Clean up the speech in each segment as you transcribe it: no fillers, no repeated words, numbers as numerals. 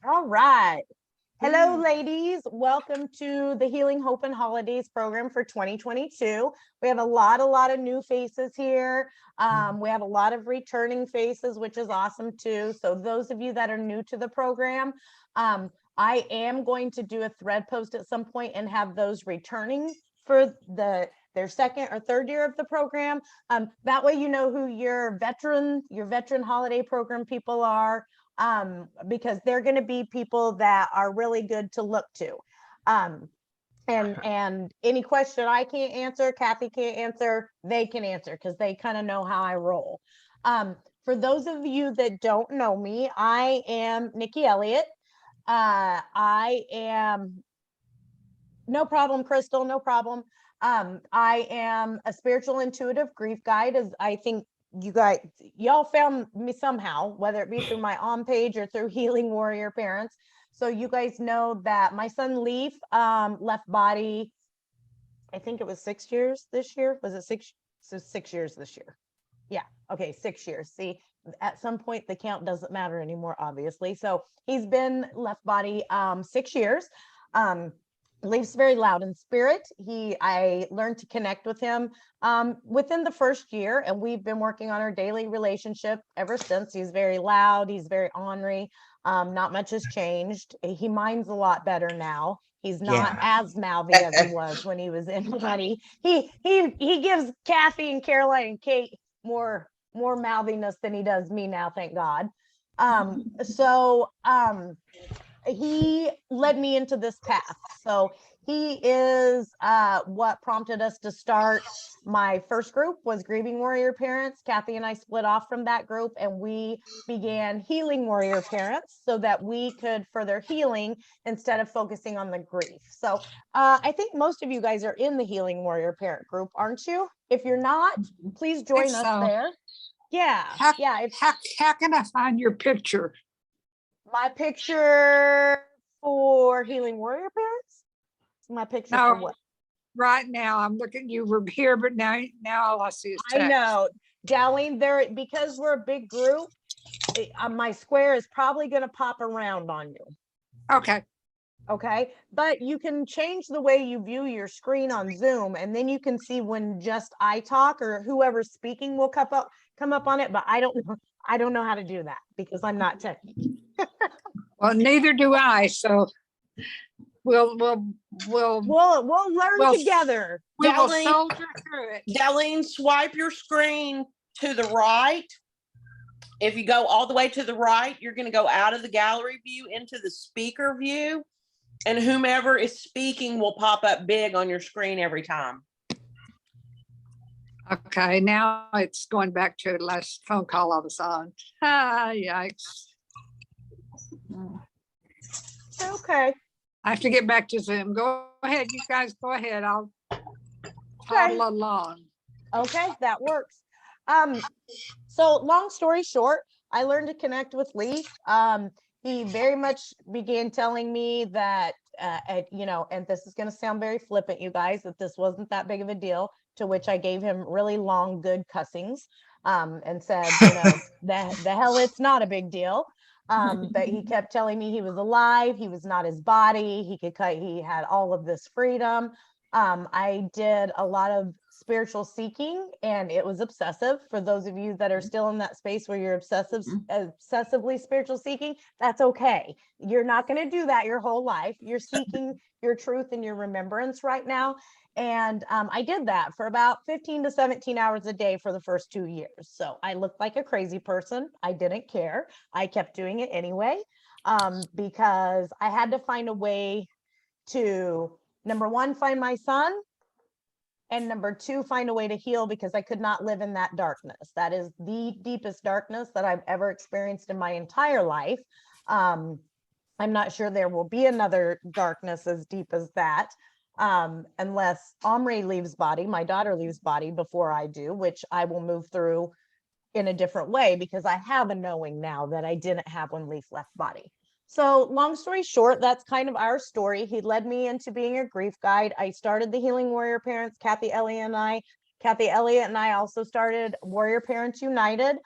All right. Hello, Ooh. ladies. Welcome to the Healing Hope and Holidays program for 2022. We have a lot of new faces here. We have a lot of returning faces, which is awesome too. So those of you that are new to the program, I am going to do a thread post at some point and have those returning for their second or third year of the program. That way, you know who your veteran holiday program people are, because they're going to be people that are really good to look to. And any question I can't answer, Kathy can't answer, they can answer because they kind of know how I roll. For those of you that don't know me, I am Nikki Elliott. I am no problem, Crystal, no problem. I am a spiritual intuitive grief guide, as I think y'all found me somehow, whether it be through my on page or through Healing Warrior Parents. So you guys know that my son Leaf left body, I think it was 6 years this year. Was it six? So 6 years this year. Yeah. Okay. 6 years. See, at some point the count doesn't matter anymore, obviously. So he's been left body 6 years. Leaf's very loud in spirit. I learned to connect with him within the first year, and we've been working on our daily relationship ever since. He's very loud. He's very ornery. Not much has changed. He minds a lot better now. He's not Yeah. as mouthy as he was when he was in body. He gives Kathy and Caroline and Kate more mouthiness than he does me now, thank God. So he led me into this path. So he is what prompted us to start. My first group was Grieving Warrior Parents. Kathy and I split off from that group and we began Healing Warrior Parents so that we could further healing instead of focusing on the grief. So I think most of you guys are in the Healing Warrior Parent group, aren't you? If you're not, please I think join us so. there. Yeah, How, yeah. It's how can I find your picture? my picture for Healing Warrior Parents. My picture for No, what? right now I'm looking you were here, but now all I see is I text. know, Darlene, there, because we're a big group, my square is probably going to pop around on you. Okay. Okay. But you can change the way you view your screen on Zoom, and then you can see when just I talk or whoever's speaking will come up on it. But I don't know how to do that because I'm not technical. Well, neither do I. So we'll we'll we'll We'll learn we'll together. we will Darlene, soldier through it. Darlene, swipe your screen to the right. If you go all the way to the right, you're going to go out of the gallery view into the speaker view, and whomever is speaking will pop up big on your screen every time. Okay, now it's going back to the last phone call I was on. Ah, yikes. Okay. I have to get back to Zoom. Go ahead, you guys go ahead. I'll Okay. toddle along. Okay, that works. So long story short, I learned to connect with Leaf. He very much began telling me that, and this is going to sound very flippant, you guys, that this wasn't that big of a deal. To which I gave him really long, good cussings, and said, the hell, it's not a big deal. But he kept telling me he was alive. He was not his body. He could cut. He had all of this freedom. I did a lot of spiritual seeking and it was obsessive. For those of you that are still in that space where you're obsessively spiritual seeking, that's okay. You're not going to do that your whole life. You're seeking your truth and your remembrance right now. And I did that for about 15 to 17 hours a day for the first 2 years. So I looked like a crazy person. I didn't care. I kept doing it anyway, because I had to find a way to, number one, find my son, and number two, find a way to heal, because I could not live in that darkness. That is the deepest darkness that I've ever experienced in my entire life. I'm not sure there will be another darkness as deep as that, unless Omri leaves body, my daughter leaves body before I do, which I will move through in a different way because I have a knowing now that I didn't have when Leaf left body. So long story short, that's kind of our story. He led me into being a grief guide. I started the Healing Warrior Parents, Kathy Elliott and I also started Warrior Parents United.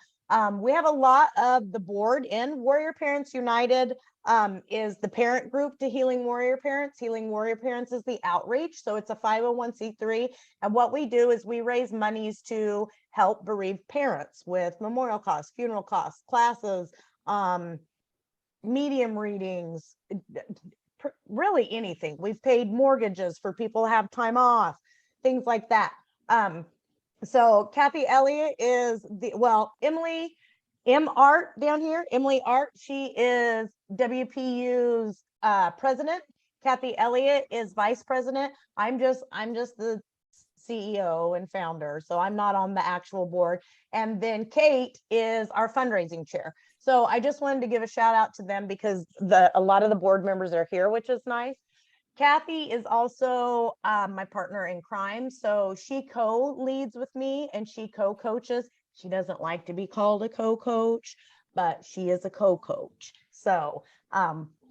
We have a lot of the board in Warrior Parents United. is the parent group to Healing Warrior Parents. Healing Warrior Parents is the outreach. So it's a 501c3. And what we do is we raise monies to help bereaved parents with memorial costs, funeral costs, classes, medium readings, really anything. We've paid mortgages for people to have time off, things like that. So Kathy Elliott is Emily M. Art down here, Emily Art, she is WPU's president. Kathy Elliott is vice president. I'm just the CEO and founder, so I'm not on the actual board. And then Kate is our fundraising chair. So I just wanted to give a shout out to them because a lot of the board members are here, which is nice. Kathy is also my partner in crime. So she co-leads with me and she co-coaches. She doesn't like to be called a co-coach, but she is a co-coach. So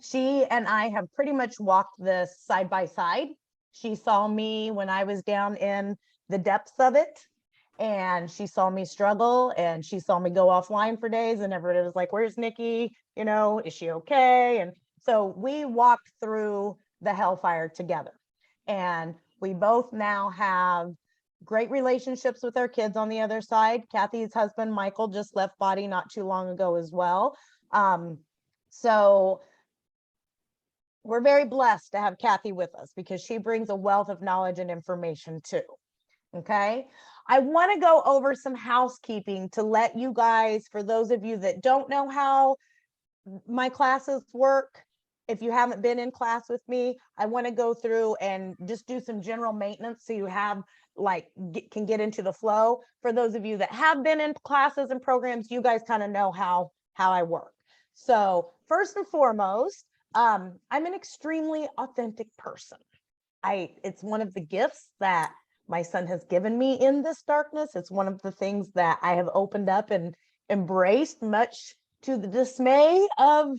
she and I have pretty much walked this side by side. She saw me when I was down in the depths of it, and she saw me struggle, and she saw me go offline for days, and everybody was like, where's Nikki? You know, is she okay? And so we walked through the hellfire together. And we both now have great relationships with our kids on the other side. Kathy's husband, Michael, just left body not too long ago as well. So we're very blessed to have Kathy with us because she brings a wealth of knowledge and information too. Okay. I want to go over some housekeeping to let you guys, for those of you that don't know how my classes work, if you haven't been in class with me, I want to go through and just do some general maintenance so you have can get into the flow. For those of you that have been in classes and programs, you guys kind of know how I work. So first and foremost, I'm an extremely authentic person. It's one of the gifts that my son has given me in this darkness. It's one of the things that I have opened up and embraced, much to the dismay of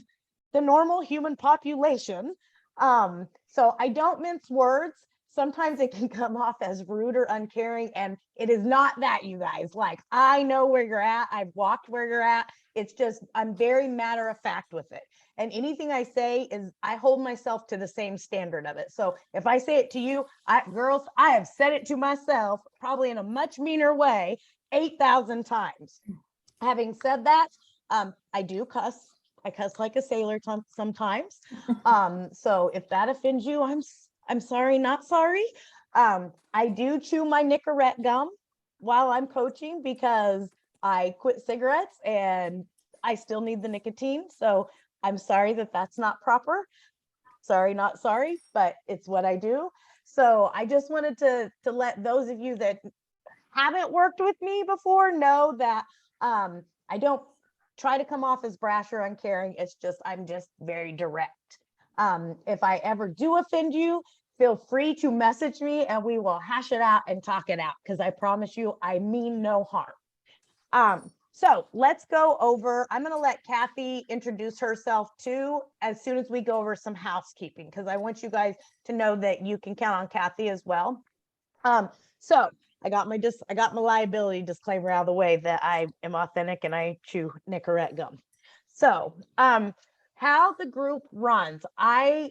the normal human population. So I don't mince words. Sometimes it can come off as rude or uncaring, and it is not that, you guys. Like, I know where you're at. I've walked where you're at. It's just, I'm very matter of fact with it. And anything I say is, I hold myself to the same standard of it. So if I say it to you, girls, I have said it to myself, probably in a much meaner way, 8,000 times. Having said that, I do cuss. I cuss like a sailor sometimes. So if that offends you, I'm sorry, not sorry. I do chew my Nicorette gum while I'm coaching because I quit cigarettes and I still need the nicotine. So I'm sorry that that's not proper. Sorry, not sorry, but it's what I do. So I just wanted to let those of you that haven't worked with me before know that I don't try to come off as brash or uncaring. It's just, I'm just very direct. If I ever do offend you, feel free to message me and we will hash it out and talk it out, because I promise you, I mean no harm. So let's go over, I'm going to let Kathy introduce herself too, as soon as we go over some housekeeping, because I want you guys to know that you can count on Kathy as well. So I got my liability disclaimer out of the way that I am authentic and I chew Nicorette gum. So how the group runs, as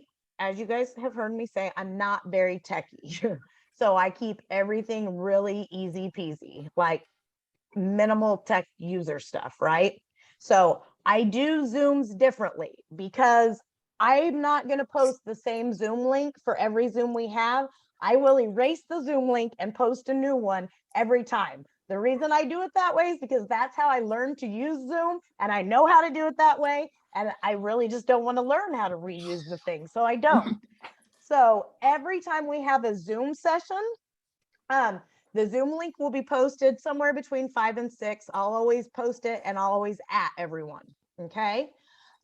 you guys have heard me say, I'm not very techy. So I keep everything really easy peasy, like minimal tech user stuff, right? So I do Zooms differently because I'm not going to post the same Zoom link for every Zoom we have. I will erase the Zoom link and post a new one every time. The reason I do it that way is because that's how I learned to use Zoom, and I know how to do it that way. And I really just don't want to learn how to reuse the thing, so I don't. So every time we have a Zoom session, the Zoom link will be posted somewhere between 5 and 6. I'll always post it and I'll always at everyone. Okay.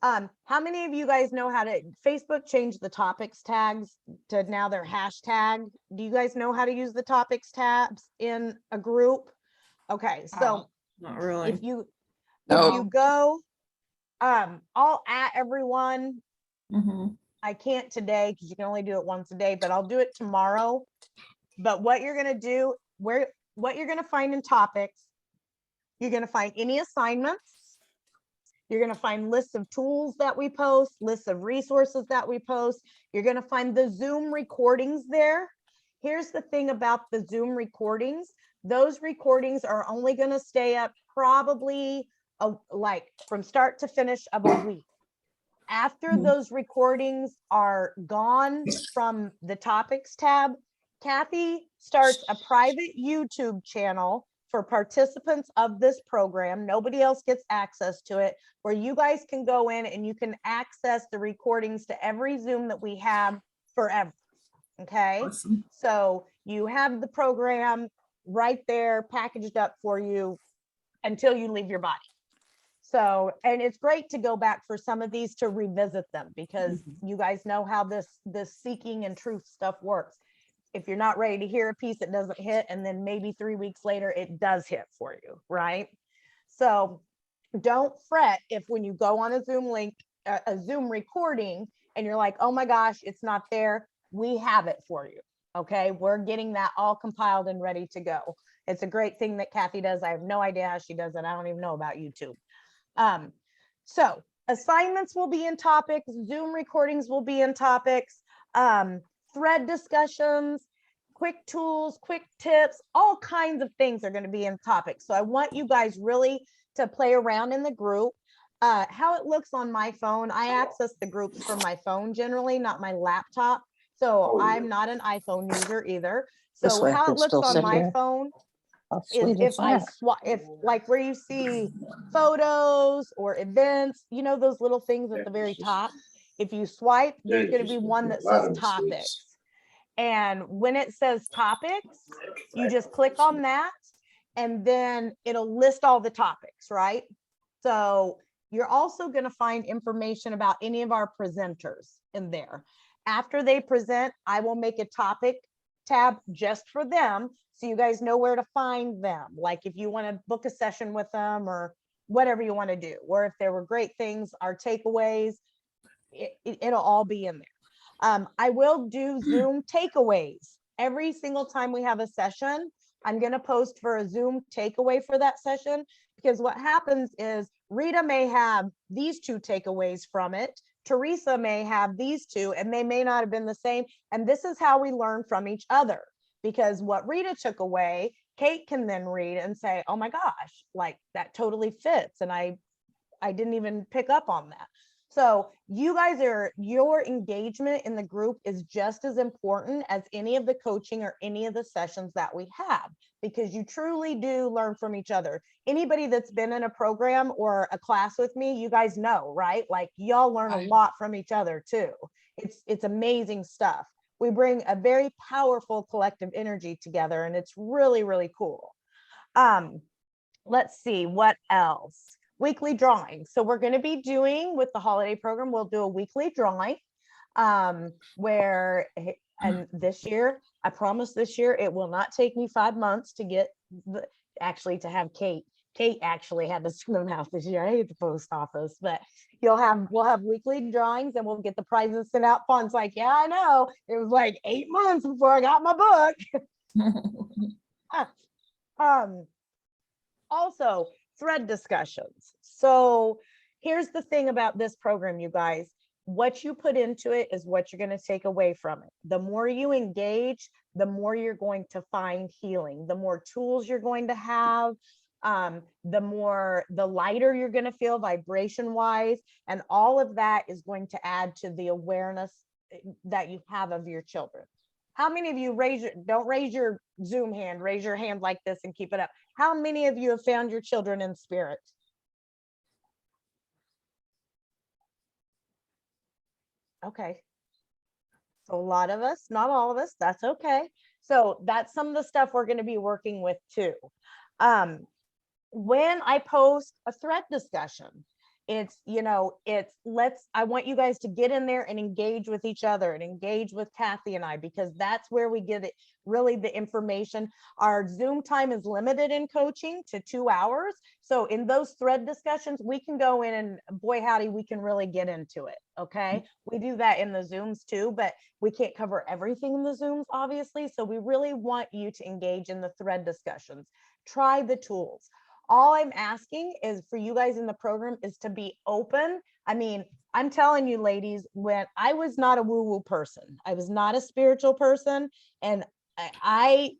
How many of you guys know how to Facebook change the topics tags to now their hashtag? Do you guys know how to use the topics tabs in a group? Okay. So not really. if you go, I'll at everyone. I can't today because you can only do it once a day, but I'll do it tomorrow. But what you're going to do, what you're going to find in topics, you're going to find any assignments. You're going to find lists of tools that we post, lists of resources that we post. You're going to find the Zoom recordings there. Here's the thing about the Zoom recordings. Those recordings are only going to stay up probably like from start to finish of a week. After those recordings are gone from the topics tab, Kathy starts a private YouTube channel for participants of this program. Nobody else gets access to it, where you guys can go in and you can access the recordings to every Zoom that we have forever. Okay. Awesome. So you have the program right there packaged up for you until you leave your body. So, and it's great to go back for some of these to revisit them, because you guys know how this seeking and truth stuff works. If you're not ready to hear a piece, it doesn't hit, and then maybe 3 weeks later it does hit for you, right? So don't fret if when you go on a Zoom link, a Zoom recording, and you're like, oh my gosh, it's not there. We have it for you. Okay, we're getting that all compiled and ready to go. It's a great thing that Kathy does. I have no idea how she does it. I don't even know about YouTube. So assignments will be in topics, Zoom recordings will be in topics, thread discussions, quick tools, quick tips, all kinds of things are going to be in topics. So I want you guys really to play around in the group. How it looks on my phone, I access the groups from my phone generally, not my laptop. So I'm not an iPhone user either. This So way I how can it looks still on sit my here. phone How is sweet if is I that? swap, if like where you see photos or events, you know, those little things at the very top. If you swipe, there's going to be one that says topics. And when it says topics, you just click on that and then it'll list all the topics, right? So you're also going to find information about any of our presenters in there. After they present, I will make a topic tab just for them, so you guys know where to find them. Like if you want to book a session with them or whatever you want to do, or if there were great things, our takeaways, it'll all be in there. I will do Zoom takeaways every single time we have a session. I'm going to post for a Zoom takeaway for that session, because what happens is Rita may have these 2 takeaways from it. Teresa may have these 2, and they may not have been the same. And this is how we learn from each other, because what Rita took away, Kate can then read and say, oh my gosh, like that totally fits. And I didn't even pick up on that. So you guys your engagement in the group is just as important as any of the coaching or any of the sessions that we have, because you truly do learn from each other. Anybody that's been in a program or a class with me, you guys know, right? Like y'all learn a Right. lot from each other too. It's amazing stuff. We bring a very powerful collective energy together, and it's really, really cool. Let's see what else. Weekly drawing. So we're going to be doing with the holiday program, we'll do a weekly drawing where, and this year, I promise this year, it will not take me 5 months to get actually to have Kate. Kate actually had to send them out this year. I hate the post office, but we'll have weekly drawings and we'll get the prizes sent out. Fun's like, yeah, I know. It was like 8 months before I got my book. Also, thread discussions. So here's the thing about this program, you guys. What you put into it is what you're going to take away from it. The more you engage, the more you're going to find healing, the more tools you're going to have, the lighter you're going to feel vibration wise. And all of that is going to add to the awareness that you have of your children. How many of you don't raise your Zoom hand, raise your hand like this and keep it up. How many of you have found your children in spirit? Okay. So a lot of us, not all of us, that's okay. So that's some of the stuff we're going to be working with too. When I post a thread discussion, I want you guys to get in there and engage with each other and engage with Kathy and I, because that's where we get it, really the information. Our Zoom time is limited in coaching to 2 hours. So in those thread discussions, we can go in and boy, howdy, we can really get into it. Okay. We do that in the Zooms too, but we can't cover everything in the Zooms, obviously. So we really want you to engage in the thread discussions. Try the tools. All I'm asking is for you guys in the program is to be open. I mean, I'm telling you ladies, when I was not a woo-woo person, I was not a spiritual person, and I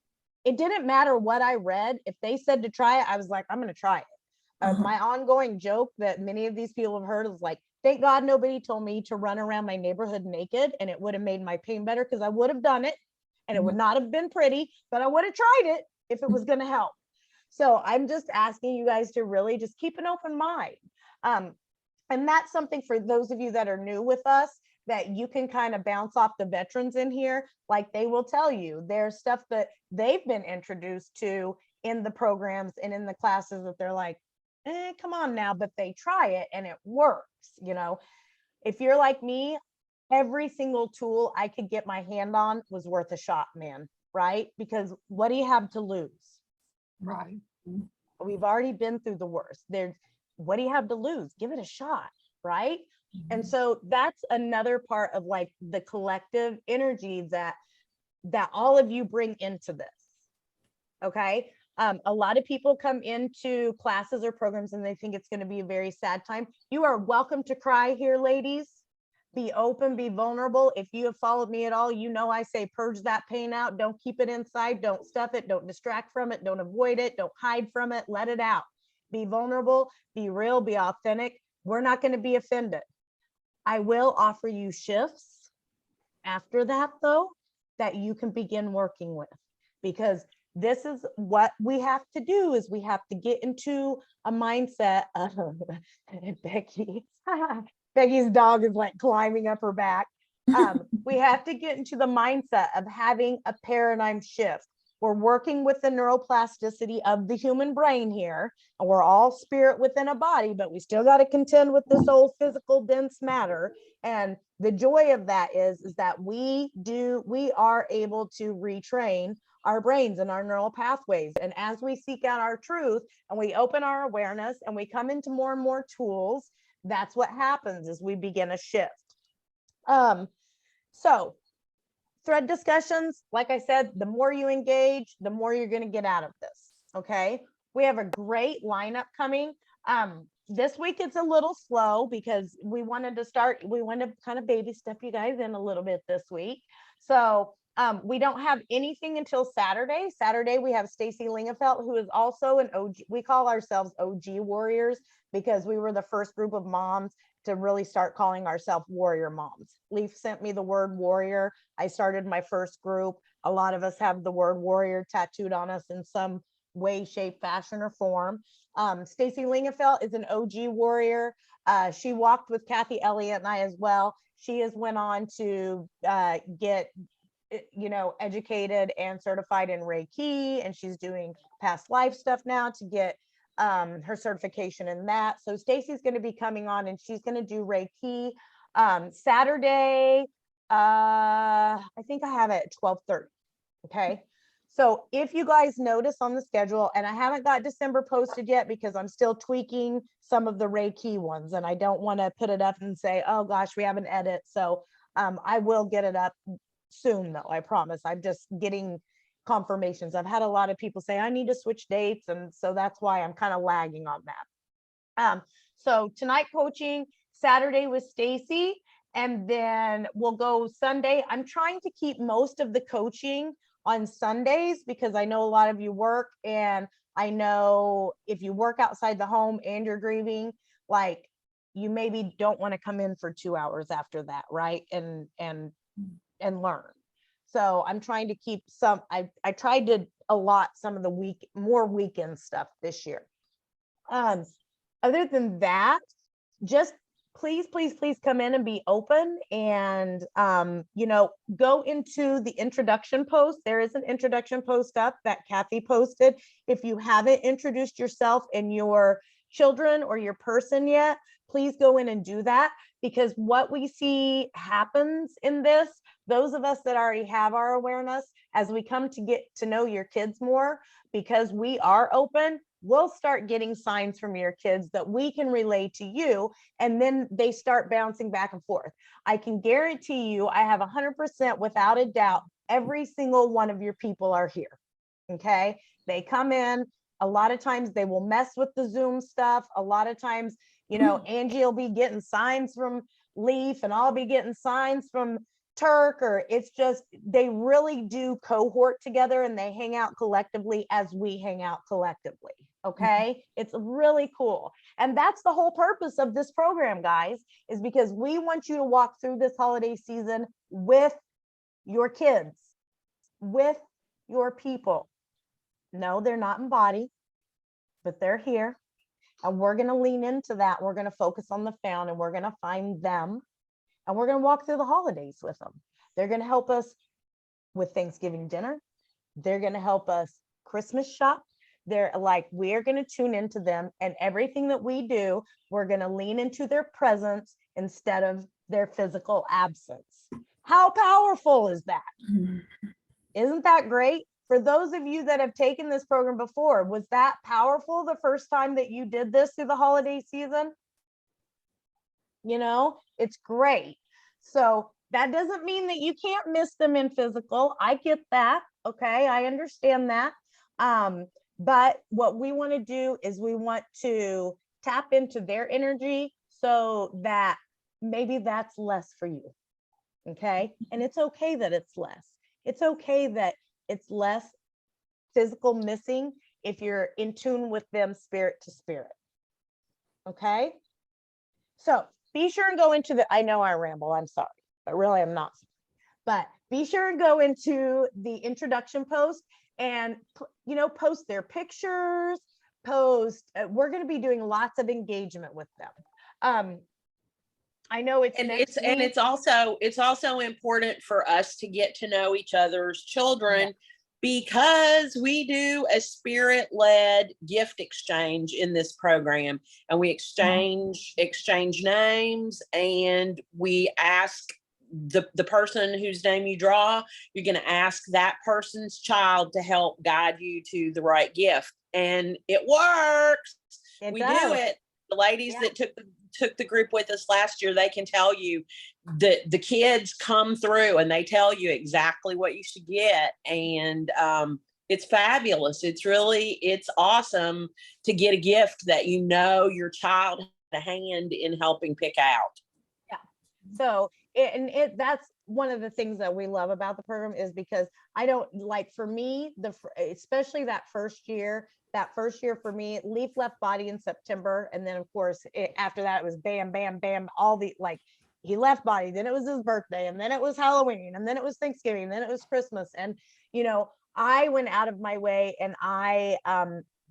it didn't matter what I read. If they said to try it, I was like, I'm going to try it. My ongoing joke that many of these people have heard is like, thank God nobody told me to run around my neighborhood naked, and it would have made my pain better, because I would have done it and it would not have been pretty, but I would have tried it if it was going to help. So I'm just asking you guys to really just keep an open mind. And that's something for those of you that are new with us, that you can kind of bounce off the veterans in here. Like, they will tell you there's stuff that they've been introduced to in the programs and in the classes that they're like, come on now, but they try it and it works. You know, if you're like me, every single tool I could get my hand on was worth a shot, man. Right? Because what do you have to lose? Right. We've already been through the worst. There's, what do you have to lose? Give it a shot, right? And so that's another part of like the collective energy that all of you bring into this. Okay. A lot of people come into classes or programs and they think it's going to be a very sad time. You are welcome to cry here, ladies. Be open, be vulnerable. If you have followed me at all, you know I say purge that pain out. Don't keep it inside. Don't stuff it. Don't distract from it. Don't avoid it. Don't hide from it. Let it out. Be vulnerable, be real, be authentic. We're not going to be offended. I will offer you shifts after that, though, that you can begin working with, because this is what we have to do, is we have to get into a mindset of Becky's dog is like climbing up her back. We have to get into the mindset of having a paradigm shift. We're working with the neuroplasticity of the human brain here, and we're all spirit within a body, but we still got to contend with this old physical dense matter. And the joy of that is that we are able to retrain our brains and our neural pathways. And as we seek out our truth and we open our awareness and we come into more and more tools, that's what happens, is we begin a shift. So thread discussions, like I said, the more you engage, the more you're going to get out of this. Okay. We have a great lineup coming. This week it's a little slow because we want to kind of baby step you guys in a little bit this week. So we don't have anything until Saturday. Saturday, we have Stacy Lingefeld, who is also an OG. We call ourselves OG warriors because we were the first group of moms to really start calling ourselves warrior moms. Leaf sent me the word warrior. I started my first group. A lot of us have the word warrior tattooed on us in some way, shape, fashion, or form. Stacy Lingefeld is an OG warrior. She walked with Kathy Elliott and I as well. She has went on to get educated and certified in Reiki, and she's doing past life stuff now to get her certification in that. So Stacy's going to be coming on and she's going to do Reiki Saturday. I think I have it at 12:30. Okay. So if you guys notice on the schedule, and I haven't got December posted yet because I'm still tweaking some of the Reiki ones, and I don't want to put it up and say, oh gosh, we have an edit. So I will get it up soon though, I promise. I'm just getting confirmations. I've had a lot of people say I need to switch dates, and so that's why I'm kind of lagging on that. So tonight coaching, Saturday with Stacy, and then we'll go Sunday. I'm trying to keep most of the coaching on Sundays because I know a lot of you work, and I know if you work outside the home and you're grieving, like you maybe don't want to come in for 2 hours after that, right? And learn. So I'm trying to keep some, I tried to allot some of the more weekend stuff this year. Other than that, just please come in and be open, and go into the introduction post. There is an introduction post up that Kathy posted. If you haven't introduced yourself and your children or your person yet, please go in and do that, because what we see happens in this, those of us that already have our awareness, as we come to get to know your kids more, because we are open, we'll start getting signs from your kids that we can relay to you, and then they start bouncing back and forth. I can guarantee you, I have 100% without a doubt, every single one of your people are here. Okay. They come in, A lot of times they will mess with the Zoom stuff. A lot of times, Angie will be getting signs from Leaf and I'll be getting signs from Turk, or it's just, they really do cohort together and they hang out collectively as we hang out collectively. Okay. It's really cool. And that's the whole purpose of this program, guys, is because we want you to walk through this holiday season with your kids, with your people. No, they're not in body, but they're here. And we're going to lean into that. We're going to focus on the found and we're going to find them. And we're going to walk through the holidays with them. They're going to help us with Thanksgiving dinner. They're going to help us Christmas shop. They're like, we're going to tune into them, and everything that we do, we're going to lean into their presence instead of their physical absence. How powerful is that? Isn't that great? For those of you that have taken this program before, was that powerful the first time that you did this through the holiday season? It's great. So that doesn't mean that you can't miss them in physical. I get that. Okay. I understand that. But what we want to do is we want to tap into their energy so that maybe that's less for you. Okay. And it's okay that it's less. It's okay that it's less physical missing if you're in tune with them spirit to spirit. Okay. So be sure and go into I know I ramble, I'm sorry, but really I'm not. But be sure and go into the introduction post and, post their pictures, we're going to be doing lots of engagement with them. I know it's it's also important for us to get to know each other's children, because we do a spirit-led gift exchange in this program, and we exchange names, and we ask the person whose name you draw, you're going to ask that person's child to help guide you to the right gift, and it works. We do it. The ladies that took the group with us last year, they can tell you that the kids come through and they tell you exactly what you should get. And it's fabulous. It's awesome to get a gift that your child had a hand in helping pick out. Yeah. So that's one of the things that we love about the program, is because I don't like, for me, especially that first year for me, Leaf left body in September. And then of course, after that, it was bam, bam, bam, he left body, then it was his birthday, and then it was Halloween, and then it was Thanksgiving, and then it was Christmas. And, I went out of my way, and I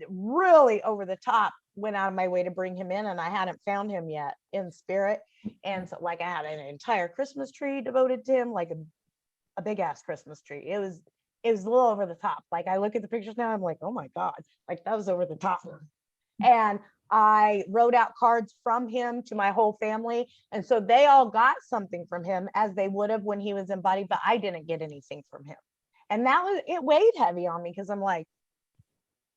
really over the top went out of my way to bring him in, and I hadn't found him yet in spirit. And so I had an entire Christmas tree devoted to him, like a big ass Christmas tree. It was a little over the top. I look at the pictures now, I'm like, oh my God, that was over the top. And I wrote out cards from him to my whole family. And so they all got something from him, as they would have when he was in body, but I didn't get anything from him. And it weighed heavy on me, because I'm like,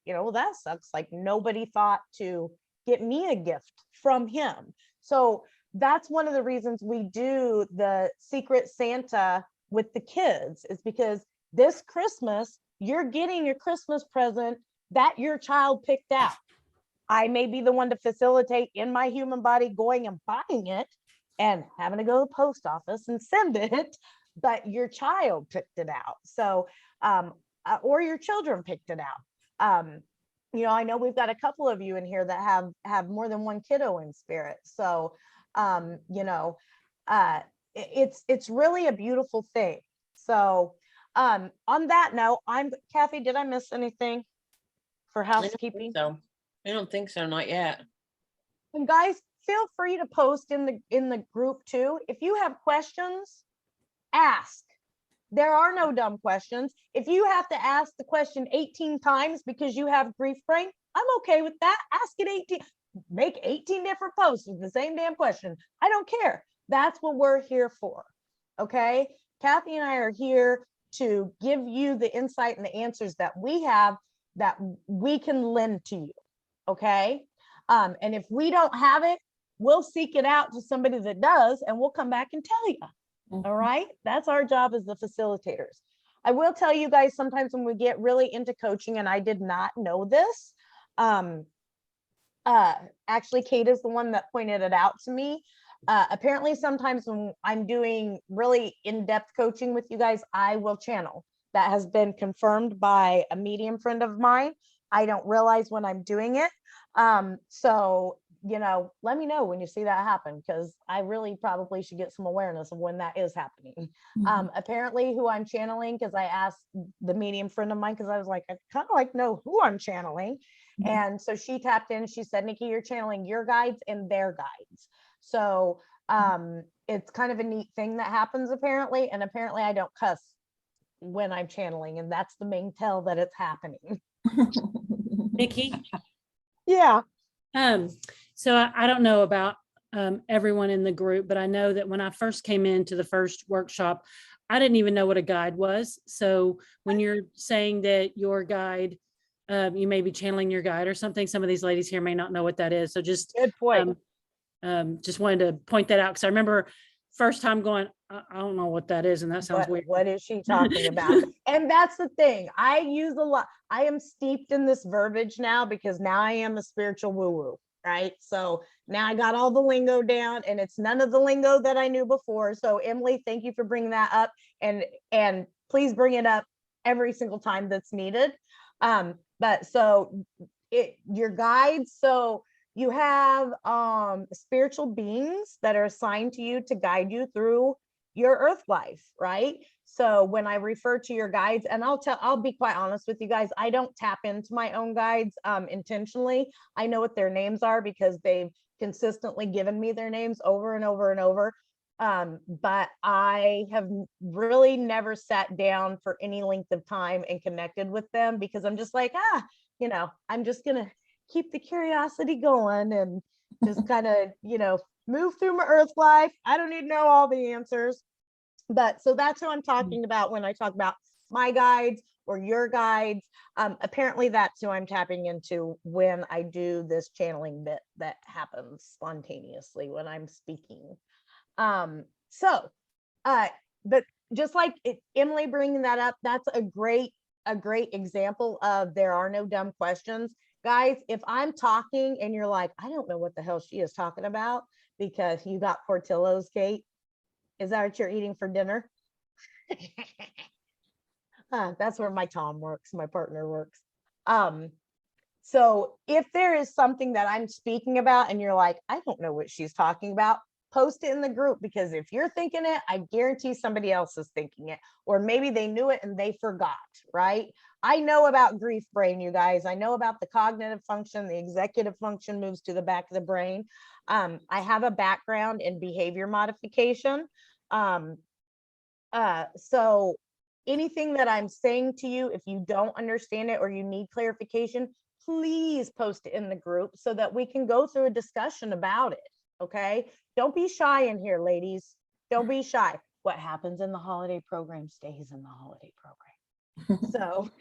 that sucks. Nobody thought to get me a gift from him. So that's one of the reasons we do the Secret Santa with the kids, is because this Christmas, you're getting your Christmas present that your child picked out. I may be the one to facilitate in my human body going and buying it and having to go to the post office and send it, but your child picked it out. So, or your children picked it out. I know we've got a couple of you in here that have more than one kiddo in spirit. So, it's really a beautiful thing. So, on that note, Kathy, did I miss anything for housekeeping? I don't think so, not yet. And guys, feel free to post in the group too. If you have questions, ask. There are no dumb questions. If you have to ask the question 18 times because you have grief brain, I'm okay with that. Ask it 18, make 18 different posts with the same damn question. I don't care. That's what we're here for. Okay. Kathy and I are here to give you the insight and the answers that we have, that we can lend to you. Okay. And if we don't have it, we'll seek it out to somebody that does, and we'll come back and tell you. All right. That's our job as the facilitators. I will tell you guys, sometimes when we get really into coaching, and I did not know this, Um, actually, Kate is the one that pointed it out to me. Apparently, sometimes when I'm doing really in-depth coaching with you guys, I will channel. That has been confirmed by a medium friend of mine. I don't realize when I'm doing it. So, you know, let me know when you see that happen, because I really probably should get some awareness of when that is happening. Apparently who I'm channeling, because I asked the medium friend of mine, because I was like, I kind of like know who I'm channeling. And so she tapped in, she said, Nikki, you're channeling your guides and their guides. So it's kind of a neat thing that happens apparently. And apparently I don't cuss when I'm channeling, and that's the main tell that it's happening. Nikki, Yeah. so I don't know about everyone in the group, but I know that when I first came into the first workshop, I didn't even know what a guide was. So when you're saying that your guide, you may be channeling your guide or something, some of these ladies here may not know what that is. So Good point. just wanted to point that out, because I remember first time going, I don't know what that is, and that sounds weird. What is she talking about? And that's the thing. I use a lot. I am steeped in this verbiage now, because now I am a spiritual woo-woo, right? So now I got all the lingo down, and it's none of the lingo that I knew before. So Emily, thank you for bringing that up, and please bring it up every single time that's needed. But so your guides, so you have spiritual beings that are assigned to you to guide you through your earth life, right? So when I refer to your guides, and I'll be quite honest with you guys, I don't tap into my own guides intentionally. I know what their names are because they've consistently given me their names over and over and over. But I have really never sat down for any length of time and connected with them, because I'm just like, you know, I'm just gonna keep the curiosity going and just kind of, you know, move through my earth life. I don't need to know all the answers. But so that's who I'm talking about when I talk about my guides or your guides. Apparently that's who I'm tapping into when I do this channeling bit that happens spontaneously when I'm speaking. But just like Emily bringing that up, that's a great example of there are no dumb questions. Guys, if I'm talking and you're like, I don't know what the hell she is talking about, because you got Portillo's, Kate. Is that what you're eating for dinner? That's where my Tom works, my partner works. So if there is something that I'm speaking about and you're like, I don't know what she's talking about, post it in the group, because if you're thinking it, I guarantee somebody else is thinking it, or maybe they knew it and they forgot, right? I know about grief brain, you guys. I know about the cognitive function, the executive function moves to the back of the brain. I have a background in behavior modification. So anything that I'm saying to you, if you don't understand it or you need clarification, please post it in the group so that we can go through a discussion about it. Okay. Don't be shy in here, ladies. Don't be shy. What happens in the holiday program stays in the holiday program. So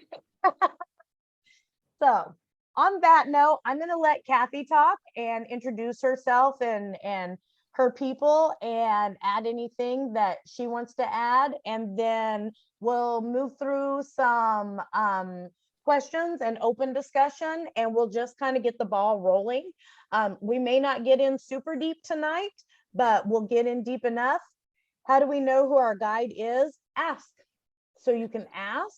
on that note, I'm going to let Kathy talk and introduce herself and her people and add anything that she wants to add. And then we'll move through some questions and open discussion, and we'll just kind of get the ball rolling. We may not get in super deep tonight, but we'll get in deep enough. How do we know who our guide is? Ask. So you can ask.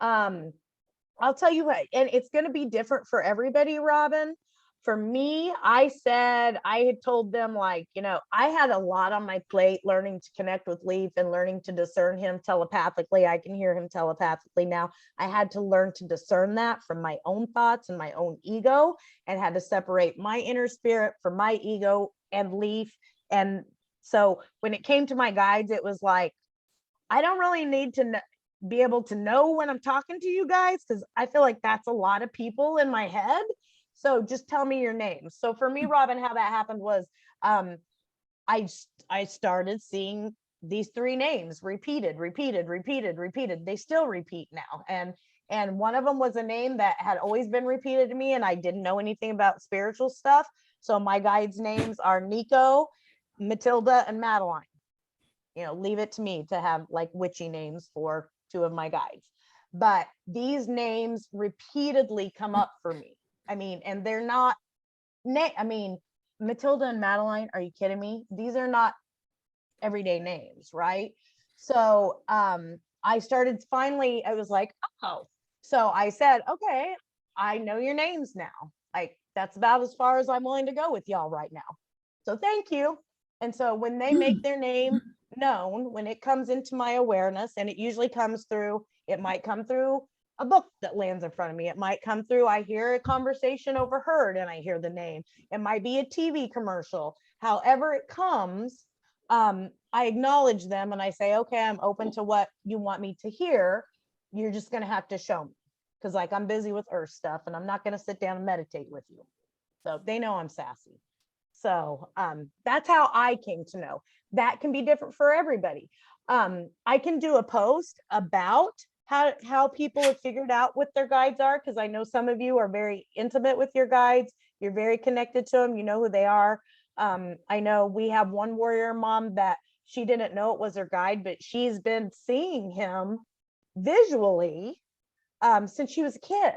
I'll tell you what, and it's going to be different for everybody, Robin. For me, I had told them, like, you know, I had a lot on my plate learning to connect with Leaf and learning to discern him telepathically. I can hear him telepathically now. I had to learn to discern that from my own thoughts and my own ego, and had to separate my inner spirit from my ego and Leaf. And so when it came to my guides, it was like, I don't really need to be able to know when I'm talking to you guys, because I feel like that's a lot of people in my head. So just tell me your names. So for me, Robin, how that happened was I started seeing these three names repeated. They still repeat now. And one of them was a name that had always been repeated to me, and I didn't know anything about spiritual stuff. So my guides' names are Nico, Matilda, and Madeline. You know, leave it to me to have like witchy names for two of my guides. But these names repeatedly come up for me. I mean, and they're not, I mean, Matilda and Madeline, are you kidding me? These are not everyday names, right? So I started finally, I was like, oh, so I said, okay, I know your names now. Like, that's about as far as I'm willing to go with y'all right now. So thank you. And so when they make their name known, when it comes into my awareness, and it usually comes through, it might come through a book that lands in front of me. It might come through, I hear a conversation overheard and I hear the name. It might be a TV commercial. However it comes, I acknowledge them and I say, okay, I'm open to what you want me to hear. You're just going to have to show me. Because like I'm busy with earth stuff and I'm not going to sit down and meditate with you. So they know I'm sassy. So that's how I came to know. That can be different for everybody. I can do a post about how people have figured out what their guides are, because I know some of you are very intimate with your guides. You're very connected to them. You know who they are. I know we have one warrior mom that she didn't know it was her guide, but she's been seeing him visually since she was a kid.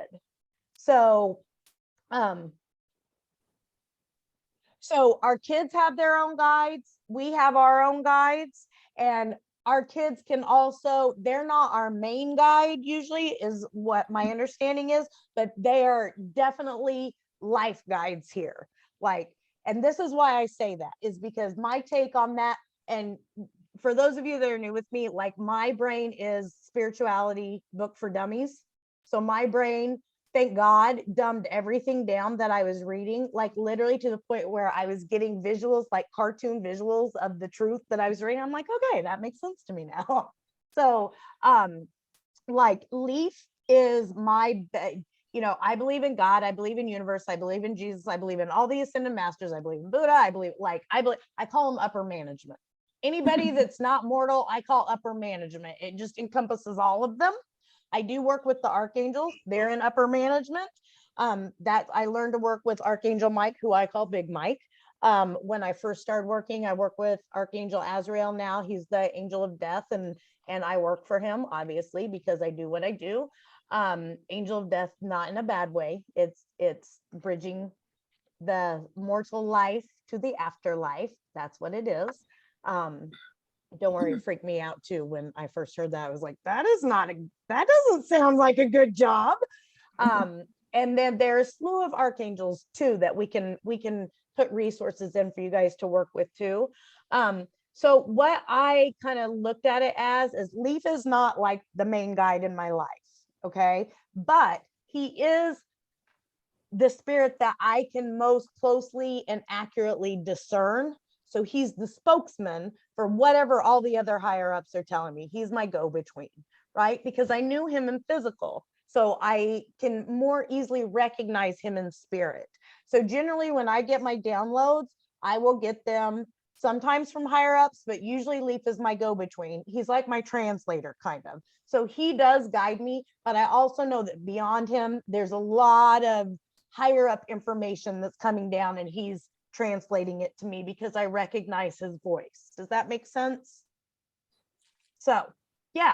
So our kids have their own guides. We have our own guides, and our kids can also, they're not our main guide usually, is what my understanding is, but they are definitely life guides here. Like, and this is why I say that, is because my take on that, and for those of you that are new with me, like my brain is spirituality book for dummies. So my brain, thank God, dumbed everything down that I was reading, like literally to the point where I was getting visuals, like cartoon visuals of the truth that I was reading. I'm like, okay, that makes sense to me now. So like Leaf is my, you know, I believe in God, I believe in universe, I believe in Jesus, I believe in all the ascended masters, I believe in Buddha, I call them upper management. Anybody that's not mortal, I call upper management. It just encompasses all of them. I do work with the archangels. They're in upper management. That I learned to work with Archangel Mike, who I call Big Mike. When I first started working, I work with Archangel Azrael now. He's the angel of death, and I work for him, obviously, because I do what I do. Angel of death, not in a bad way. It's bridging the mortal life to the afterlife. That's what it is. Don't worry, it freaked me out too when I first heard that. I was like, that doesn't sound like a good job. And then there's a slew of archangels too that we can put resources in for you guys to work with too. So what I kind of looked at it as is Leaf is not like the main guide in my life, okay? But he is the spirit that I can most closely and accurately discern. So he's the spokesman for whatever all the other higher ups are telling me. He's my go-between, right? Because I knew him in physical, so I can more easily recognize him in spirit. So generally when I get my downloads, I will get them sometimes from higher ups, but usually Leaf is my go-between. He's like my translator, kind of. So he does guide me, but I also know that beyond him, there's a lot of higher up information that's coming down, and he's translating it to me because I recognize his voice. Does that make sense? So, yeah.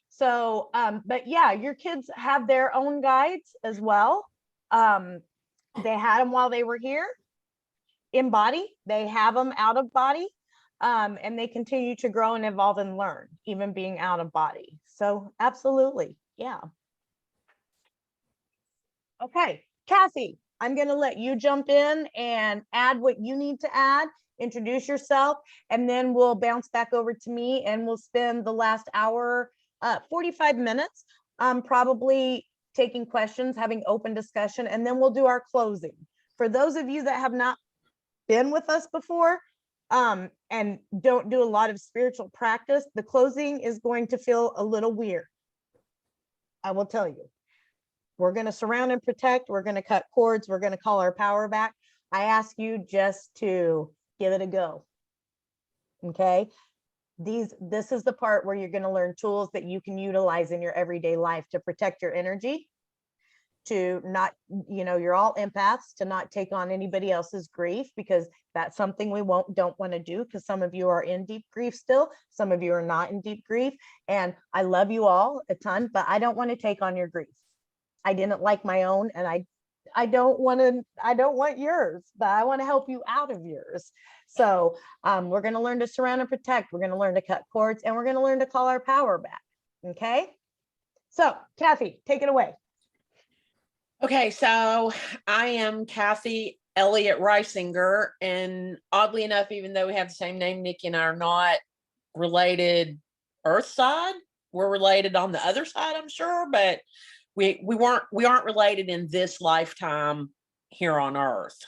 So, but yeah, your kids have their own guides as well. They had them while they were here in body. They have them out of body. And they continue to grow and evolve and learn, even being out of body. So absolutely. Yeah. Okay, Kathy, I'm going to let you jump in and add what you need to add, introduce yourself, and then we'll bounce back over to me and we'll spend the last hour, 45 minutes, probably taking questions, having open discussion, and then we'll do our closing. For those of you that have not been with us before and don't do a lot of spiritual practice, the closing is going to feel a little weird. I will tell you. We're going to surround and protect. We're going to cut cords. We're going to call our power back. I ask you just to give it a go. Okay. This is the part where you're going to learn tools that you can utilize in your everyday life to protect your energy, to not, you know, you're all empaths, to not take on anybody else's grief, because that's something we don't want to do, because some of you are in deep grief still. Some of you are not in deep grief. And I love you all a ton, but I don't want to take on your grief. I didn't like my own, and don't want yours, but I want to help you out of yours. So we're going to learn to surround and protect. We're going to learn to cut cords, and we're going to learn to call our power back. Okay. So Kathy, take it away. Okay, so I am Kathy Elliott Reisinger, and oddly enough, even though we have the same name, Nikki and I are not related Earth side. We're related on the other side, I'm sure, but we aren't related in this lifetime here on Earth.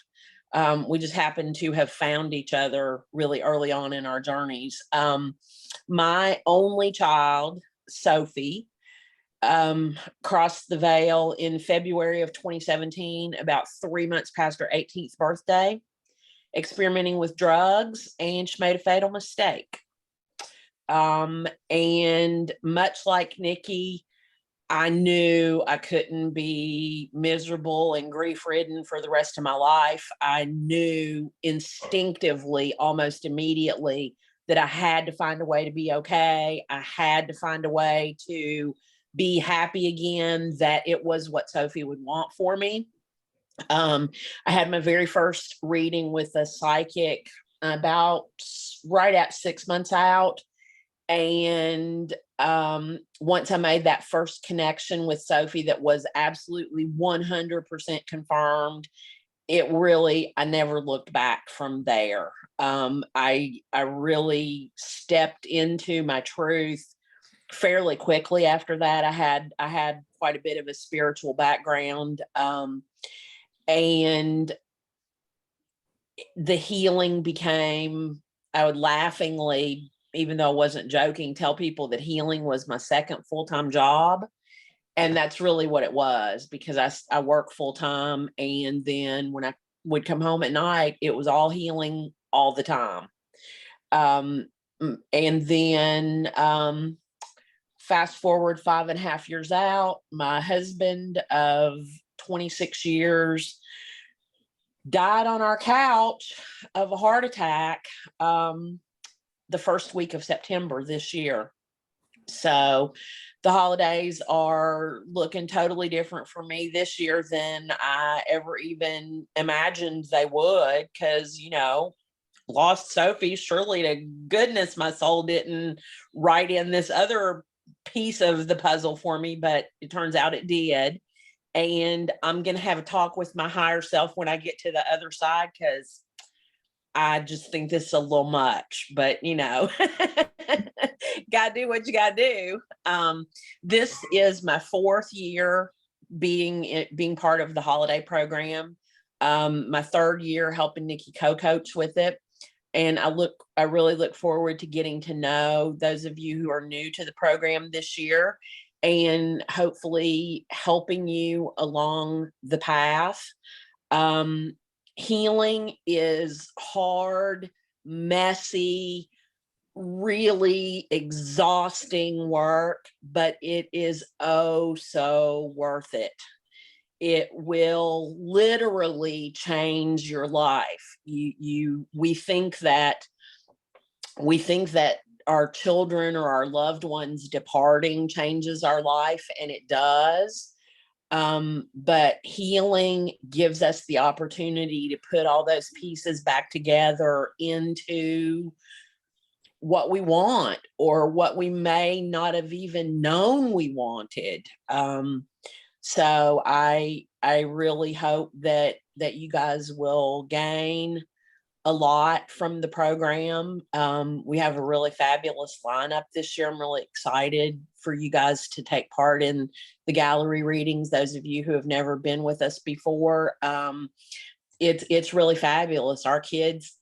We just happen to have found each other really early on in our journeys. My only child, Sophie, crossed the veil in February of 2017, about 3 months past her 18th birthday, experimenting with drugs, and she made a fatal mistake. And much like Nikki, I knew I couldn't be miserable and grief-ridden for the rest of my life. I knew instinctively, almost immediately, that I had to find a way to be okay. I had to find a way to be happy again, that it was what Sophie would want for me. I had my very first reading with a psychic about right at 6 months out. And once I made that first connection with Sophie that was absolutely 100% confirmed, I never looked back from there. I really stepped into my truth fairly quickly after that. I had quite a bit of a spiritual background, and the healing became, I would laughingly, even though I wasn't joking, tell people that healing was my second full-time job. And that's really what it was, because I work full-time, and then when I would come home at night, it was all healing all the time. And then fast forward 5.5 years out, my husband of 26 years died on our couch of a heart attack the first week of September this year. So the holidays are looking totally different for me this year than I ever even imagined they would, because, lost Sophie, surely to goodness my soul didn't write in this other piece of the puzzle for me, but it turns out it did. And I'm going to have a talk with my higher self when I get to the other side, because I just think this is a little much, but gotta do what you gotta do. This is my 4th year being part of the holiday program. My 3rd year helping Nikki co-coach with it. And I really look forward to getting to know those of you who are new to the program this year, and hopefully helping you along the path. Healing is hard, messy, really exhausting work, but it is oh so worth it. It will literally change your life. We think that our children or our loved ones departing changes our life, and it does. But healing gives us the opportunity to put all those pieces back together into what we want, or what we may not have even known we wanted. So I really hope that you guys will gain a lot from the program. We have a really fabulous lineup this year. I'm really excited for you guys to take part in the gallery readings. Those of you who have never been with us before, it's really fabulous. Our kids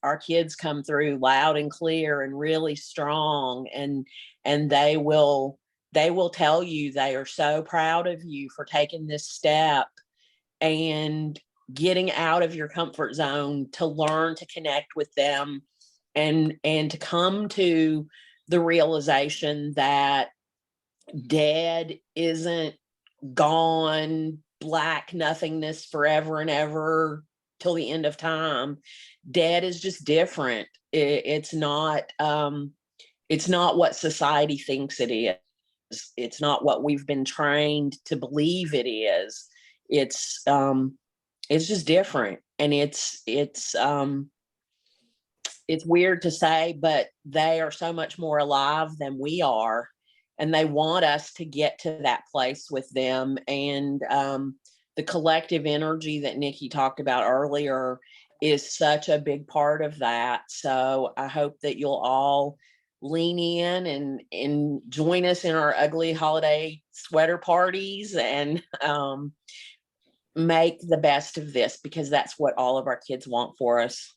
come through loud and clear and really strong, and they will tell you they are so proud of you for taking this step and getting out of your comfort zone to learn to connect with them, and to come to the realization that Dad isn't gone, black nothingness forever and ever till the end of time. Dad is just different. It's not what society thinks it is. It's not what we've been trained to believe it is. it's just different. And it's weird to say, but they are so much more alive than we are. And they want us to get to that place with them. And the collective energy that Nikki talked about earlier is such a big part of that. So I hope that you'll all lean in and join us in our ugly holiday sweater parties and make the best of this, because that's what all of our kids want for us.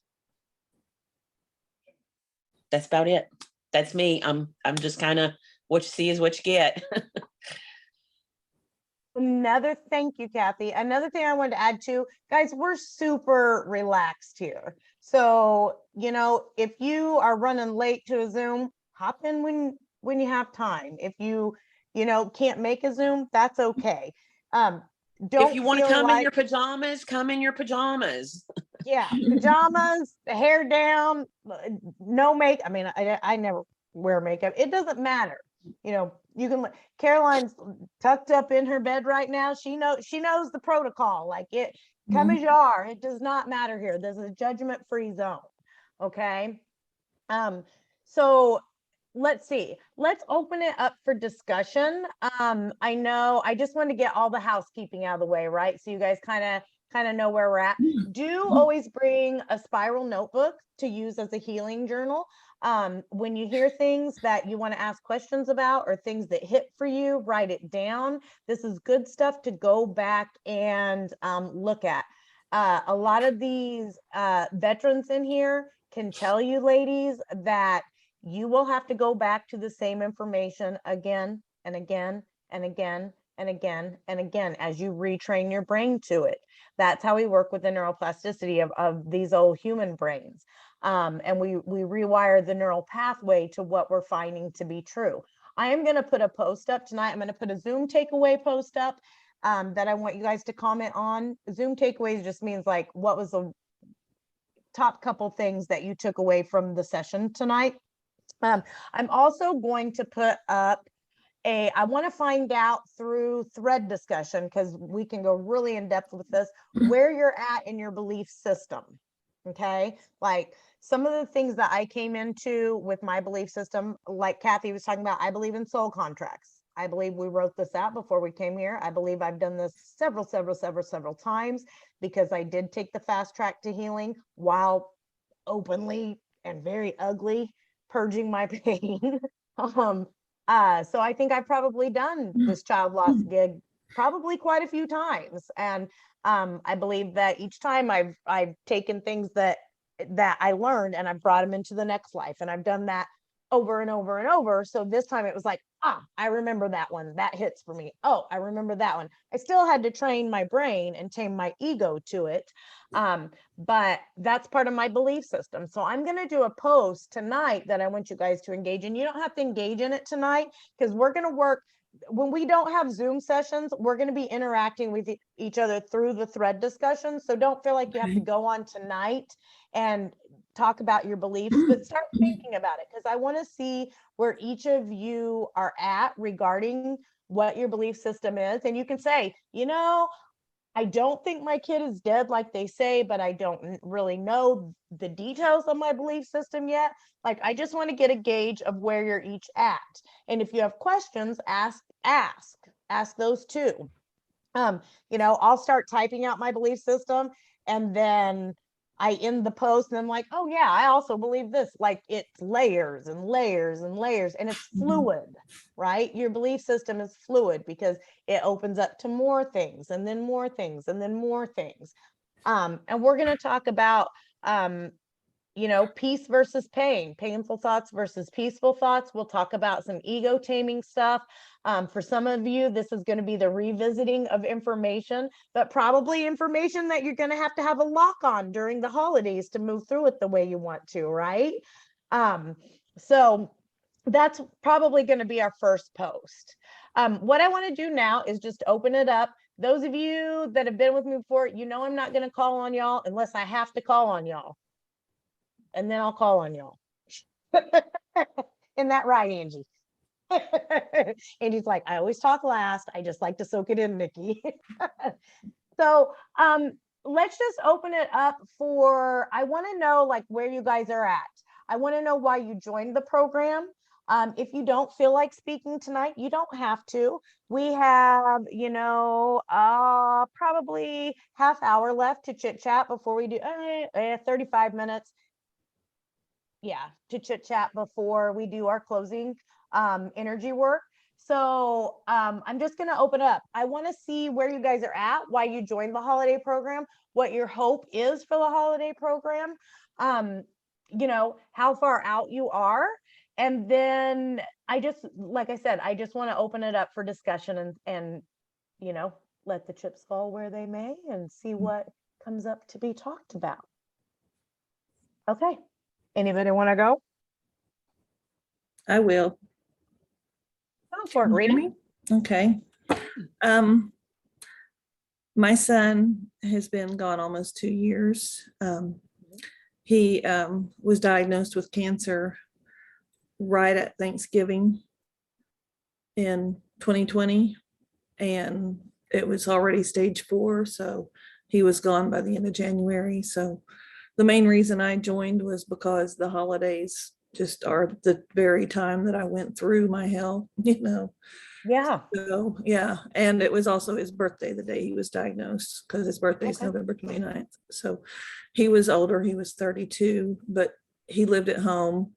That's about it. That's me. I'm just kind of, what you see is what you get. Thank you, Kathy. Another thing I wanted to add too, guys, we're super relaxed here. So, if you are running late to a Zoom, hop in when you have time. If you can't make a Zoom, that's okay. Don't If you want to feel come in like, your pajamas, come in your pajamas. yeah, pajamas, hair down, no make. I mean, I never wear makeup. It doesn't matter. You can. Caroline's tucked up in her bed right now. She knows the protocol. Like it, come as you are. It does not matter here. There's a judgment-free zone. Okay. So let's see. Let's open it up for discussion. I know I just want to get all the housekeeping out of the way, right? So you guys kind of know where we're at. Do always bring a spiral notebook to use as a healing journal. When you hear things that you want to ask questions about or things that hit for you, write it down. This is good stuff to go back and look at. A lot of these veterans in here can tell you, ladies, that you will have to go back to the same information again and again and again and again and again as you retrain your brain to it. That's how we work with the neuroplasticity of these old human brains. And we rewire the neural pathway to what we're finding to be true. I am going to put a post up tonight. I'm going to put a Zoom takeaway post up that I want you guys to comment on. Zoom takeaways just means like, what was the top couple things that you took away from the session tonight? I'm also going to put up I want to find out through thread discussion, because we can go really in depth with this, where you're at in your belief system. Okay. Like some of the things that I came into with my belief system, like Kathy was talking about, I believe in soul contracts. I believe we wrote this out before we came here. I believe I've done this several times because I did take the fast track to healing while openly and very ugly purging my pain. So I think I've probably done this child loss gig probably quite a few times. And I believe that each time I've taken things that I learned and I've brought them into the next life. And I've done that over and over and over. So this time it was like, I remember that one. That hits for me. Oh, I remember that one. I still had to train my brain and tame my ego to it. But that's part of my belief system. So I'm going to do a post tonight that I want you guys to engage in. You don't have to engage in it tonight because we're going to work. When we don't have Zoom sessions, we're going to be interacting with each other through the thread discussion. So don't feel like you have to go on tonight and talk about your beliefs, but start thinking about it, because I want to see where each of you are at regarding what your belief system is. And you can say, I don't think my kid is dead like they say, but I don't really know the details of my belief system yet. Like, I just want to get a gauge of where you're each at. And if you have questions, ask those too. I'll start typing out my belief system, and then I end the post and I'm like, oh yeah, I also believe this. Like, it's layers and layers and layers, and it's fluid, right? Your belief system is fluid because it opens up to more things and then more things and then more things. And we're going to talk about, peace versus pain, painful thoughts versus peaceful thoughts. We'll talk about some ego taming stuff. For some of you, this is going to be the revisiting of information, but probably information that you're going to have a lock on during the holidays to move through it the way you want to, right? So that's probably going to be our first post. What I want to do now is just open it up. Those of you that have been with me before, I'm not going to call on y'all unless I have to call on y'all. And then I'll call on y'all. Isn't that right, Angie? Angie's like, I always talk last. I just like to soak it in, Nikki. So let's just open it up for, I want to know like where you guys are at. I want to know why you joined the program. If you don't feel like speaking tonight, you don't have to. We have, probably half hour left to chit chat before we do 35 minutes. Yeah, to chit chat before we do our closing energy work. So I'm just going to open up. I want to see where you guys are at, why you joined the holiday program, what your hope is for the holiday program, how far out you are. And then like I said, I just want to open it up for discussion and let the chips fall where they may and see what comes up to be talked about. Okay. Anybody want to go? I will. Go for it, Can you hear Rita. me? Okay. My son has been gone almost 2 years. He was diagnosed with cancer right at Thanksgiving in 2020, and it was already stage 4, so he was gone by the end of January. So the main reason I joined was because the holidays just are the very time that I went through my hell, Yeah. So, yeah, and it was also his birthday the day he was diagnosed, because his birthday is Okay. November 29th. So he was older, he was 32, but he lived at home.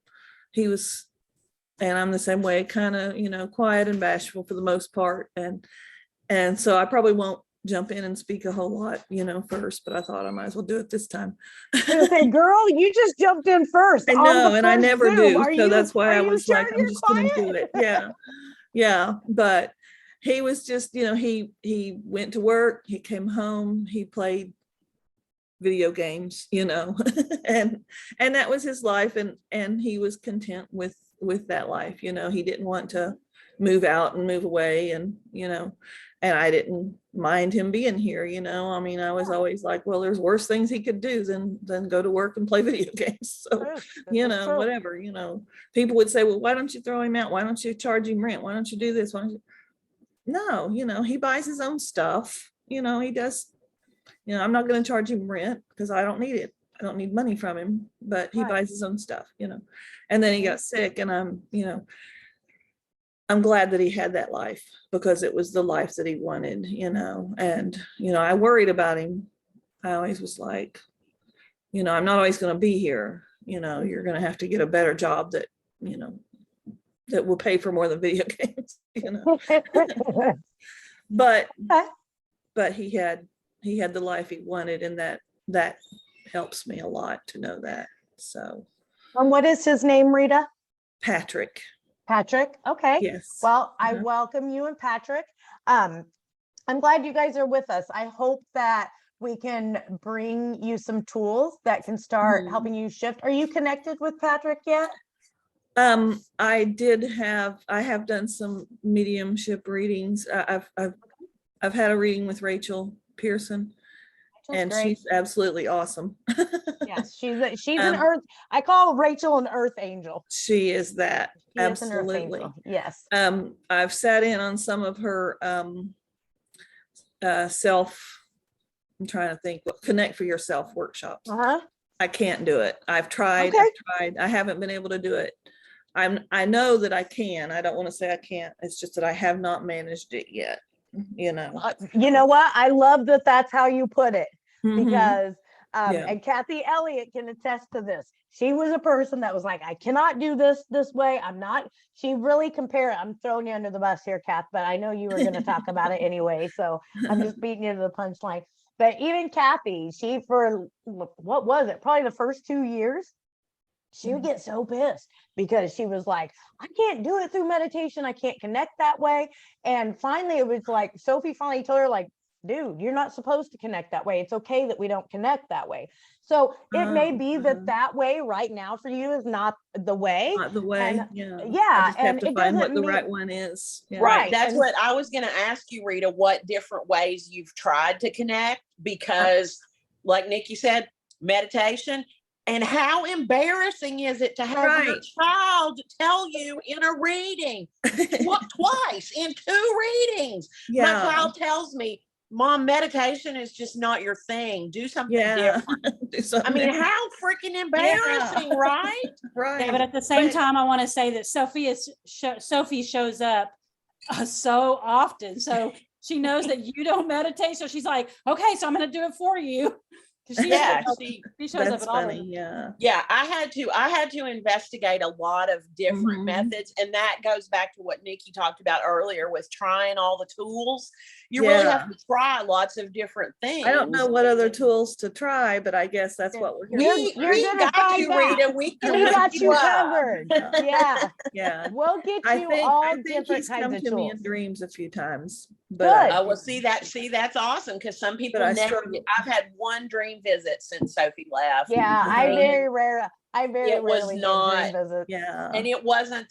And I'm the same way, kind of, quiet and bashful for the most part. And so I probably won't jump in and speak a whole lot, first, but I thought I might as well do it this time. I was gonna say, girl, you just jumped in first. I on know, the and I first never Zoom. do. Are So you- that's why are I you was sure like, I'm you're just gonna do quiet? it. Yeah. Yeah. But he was just, he went to work, he came home, he played video games, and that was his life. And he was content with that life. He didn't want to move out and move away, and and I didn't mind him being here. I mean, I was always like, well, there's worse things he could do than go to work and play video games. So, True. This is true. whatever, people would say, well, why don't you throw him out? Why don't you charge him rent? Why don't you do this? Why don't you? No, he buys his own stuff. He does, I'm not going to charge him rent because I don't need it. I don't need money from him, but he Right. buys his own stuff, and then he got sick, and I'm glad that he had that life, because it was the life that he wanted, and, I worried about him. I always was like, I'm not always going to be here. You're going to have to get a better job that, that will pay for more than video games, but, Okay. but he had the life he wanted, and that helps me a lot to know that. So And what is his name, Rita? Patrick. Patrick. Okay. Yes. Well, I Uh-huh. welcome you and Patrick. I'm glad you guys are with us. I hope that we can bring you some tools that can start Mhm. helping you shift. Are you connected with Patrick yet? I have done some mediumship readings. I've had a reading with Rachel Pearson, That's and great. she's absolutely awesome. Yes, she's an Um, earth. I call Rachel an earth angel. She is that. She is an earth Absolutely. angel. Yes. I've sat in on some of her I'm trying to think, Connect for Yourself workshops. Uh-huh. I can't do it. I've tried. Okay. I haven't been able to do it. I know that I can. I don't want to say I can't. It's just that I have not managed it yet. You know what? I love that that's how you put it, Mhm. because Yeah. and Kathy Elliott can attest to this. She was a person that was like, I cannot do this way. She really I'm throwing you under the bus here, Kath, but I know you were going to talk about it anyway. So I'm just beating you to the punchline. But even Kathy, for what was it? Probably the first 2 years, she would get so pissed because she was like, I can't do it through meditation. I can't connect that way. And finally, it was like, Sophie finally told her, like, dude, you're not supposed to connect that way. It's okay that we don't connect that way. So it may be that way right now for you is not the way. Not the way. And- Yeah. yeah, I just have and to it find what doesn't the mean- right one is. Yeah. Right. That's and- what I was going to ask you, Rita, what different ways you've tried to connect, because like Nikki said, meditation. And how embarrassing is it to have your Right. child tell you in a reading, twice in 2 readings? My Yeah. child tells me, Mom, meditation is just not your thing. Do something Yeah. different. Do I something mean, else. how freaking embarrassing, right? Right. Yeah, but at the same But- time, I want to say that Sophie shows up so often. So she knows that you don't meditate. So she's like, okay, so I'm going to do it for you. 'Cause Yeah, she shows up That's at all funny. the Yeah. Yeah, I had to investigate a lot of different Mhm. methods, and that goes back to what Nikki talked about earlier with trying all the tools. You really Yeah. have to try lots of different things. I don't know what other tools to try, but I guess that's Yeah. what we're We, here. You're we gonna got find you, out. Rita. We can We hook got you up. covered. Yeah, Yeah. we'll get I you think, all I think different he's kinds come of to me tools. in dreams a few times, Good. but Oh, well, see, that's awesome because some people I never struggle. get. I've had one dream visit since Sophie left. Yeah, I Mhm. very It was rarely get not- dream visits. yeah. And it wasn't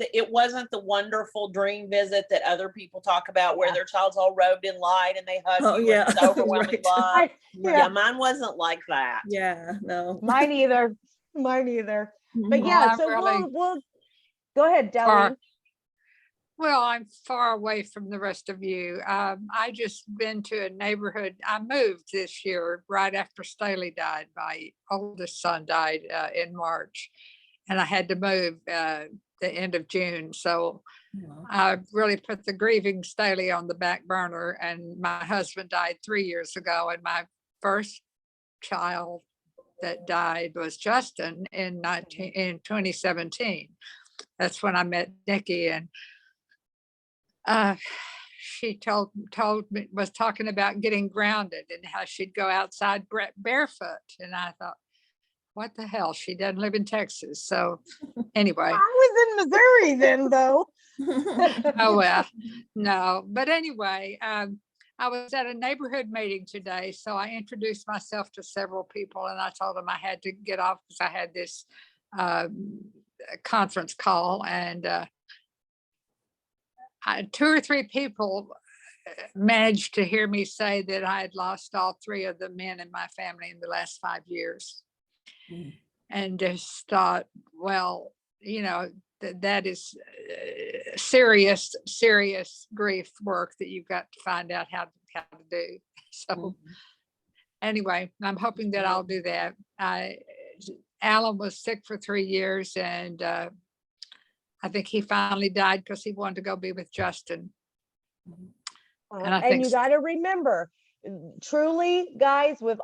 the wonderful dream visit that other people talk about where Yeah. their child's all robed in light and they hug Oh, you yeah. and it's overwhelming Right. love. Yeah. Yeah, mine wasn't like that. Yeah, no. Mine either. Mine either. But Mhm. yeah, I'm so really we'll go ahead, far- Delleen. Well, I'm far away from the rest of you. I just been to a neighborhood. I moved this year right after Staley died. My oldest son died in March, and I had to move the end of June. So I really put the grieving Staley on the back burner. And my husband died 3 years ago, and my first child that died was Justin in 2017. That's when I met Nikki, and she told me, was talking about getting grounded and how she'd go outside barefoot, and I thought, what the hell, she doesn't live in Texas. So anyway, I was in Missouri then, though. oh well, no, but anyway, I was at a neighborhood meeting today, so I introduced myself to several people, and I told them I had to get off because I had this conference call, and 2 or 3 people managed to hear me say that I had lost all 3 of the men in my family in the last 5 years. And just thought, well, that is serious grief work that you've got to find out how to do. So anyway, I'm hoping that I'll do that. Alan was sick for 3 years, and I think he finally died because he wanted to go be with Justin. And I And think you got to remember, truly, guys, with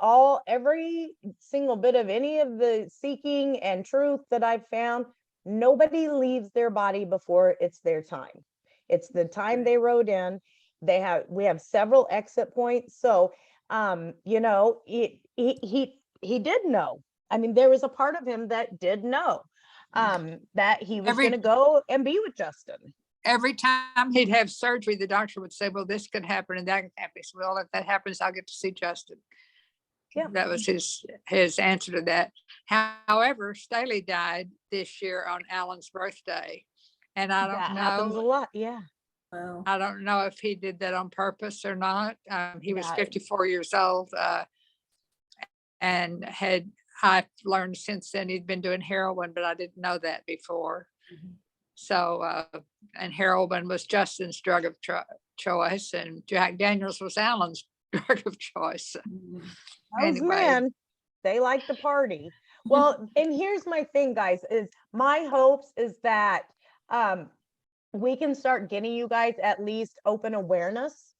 every single bit of any of the seeking and truth that I've found, nobody leaves their body before it's their time. It's the time they wrote in. We have several exit points. So, he did know. I mean, there was a part of him that did know that he was going to go and be with Justin. Every time he'd have surgery, the doctor would say, well, this could happen and that could happen. He said, well, if that happens, I'll get to see Justin. Yeah. That was his answer to that. However, Staley died this year on Alan's birthday. And I That don't happens a know. lot. Yeah. Wow. I don't know if he did that on purpose or not. He was Yeah. 54 years old, and I've learned since then he'd been doing heroin, but I didn't know that before. So, and heroin was Justin's drug of choice, and Jack Daniels was Alan's drug of choice. Those Anyway. men, they like to party. Well, and here's my thing, guys, is my hopes is that we can start getting you guys at least open awareness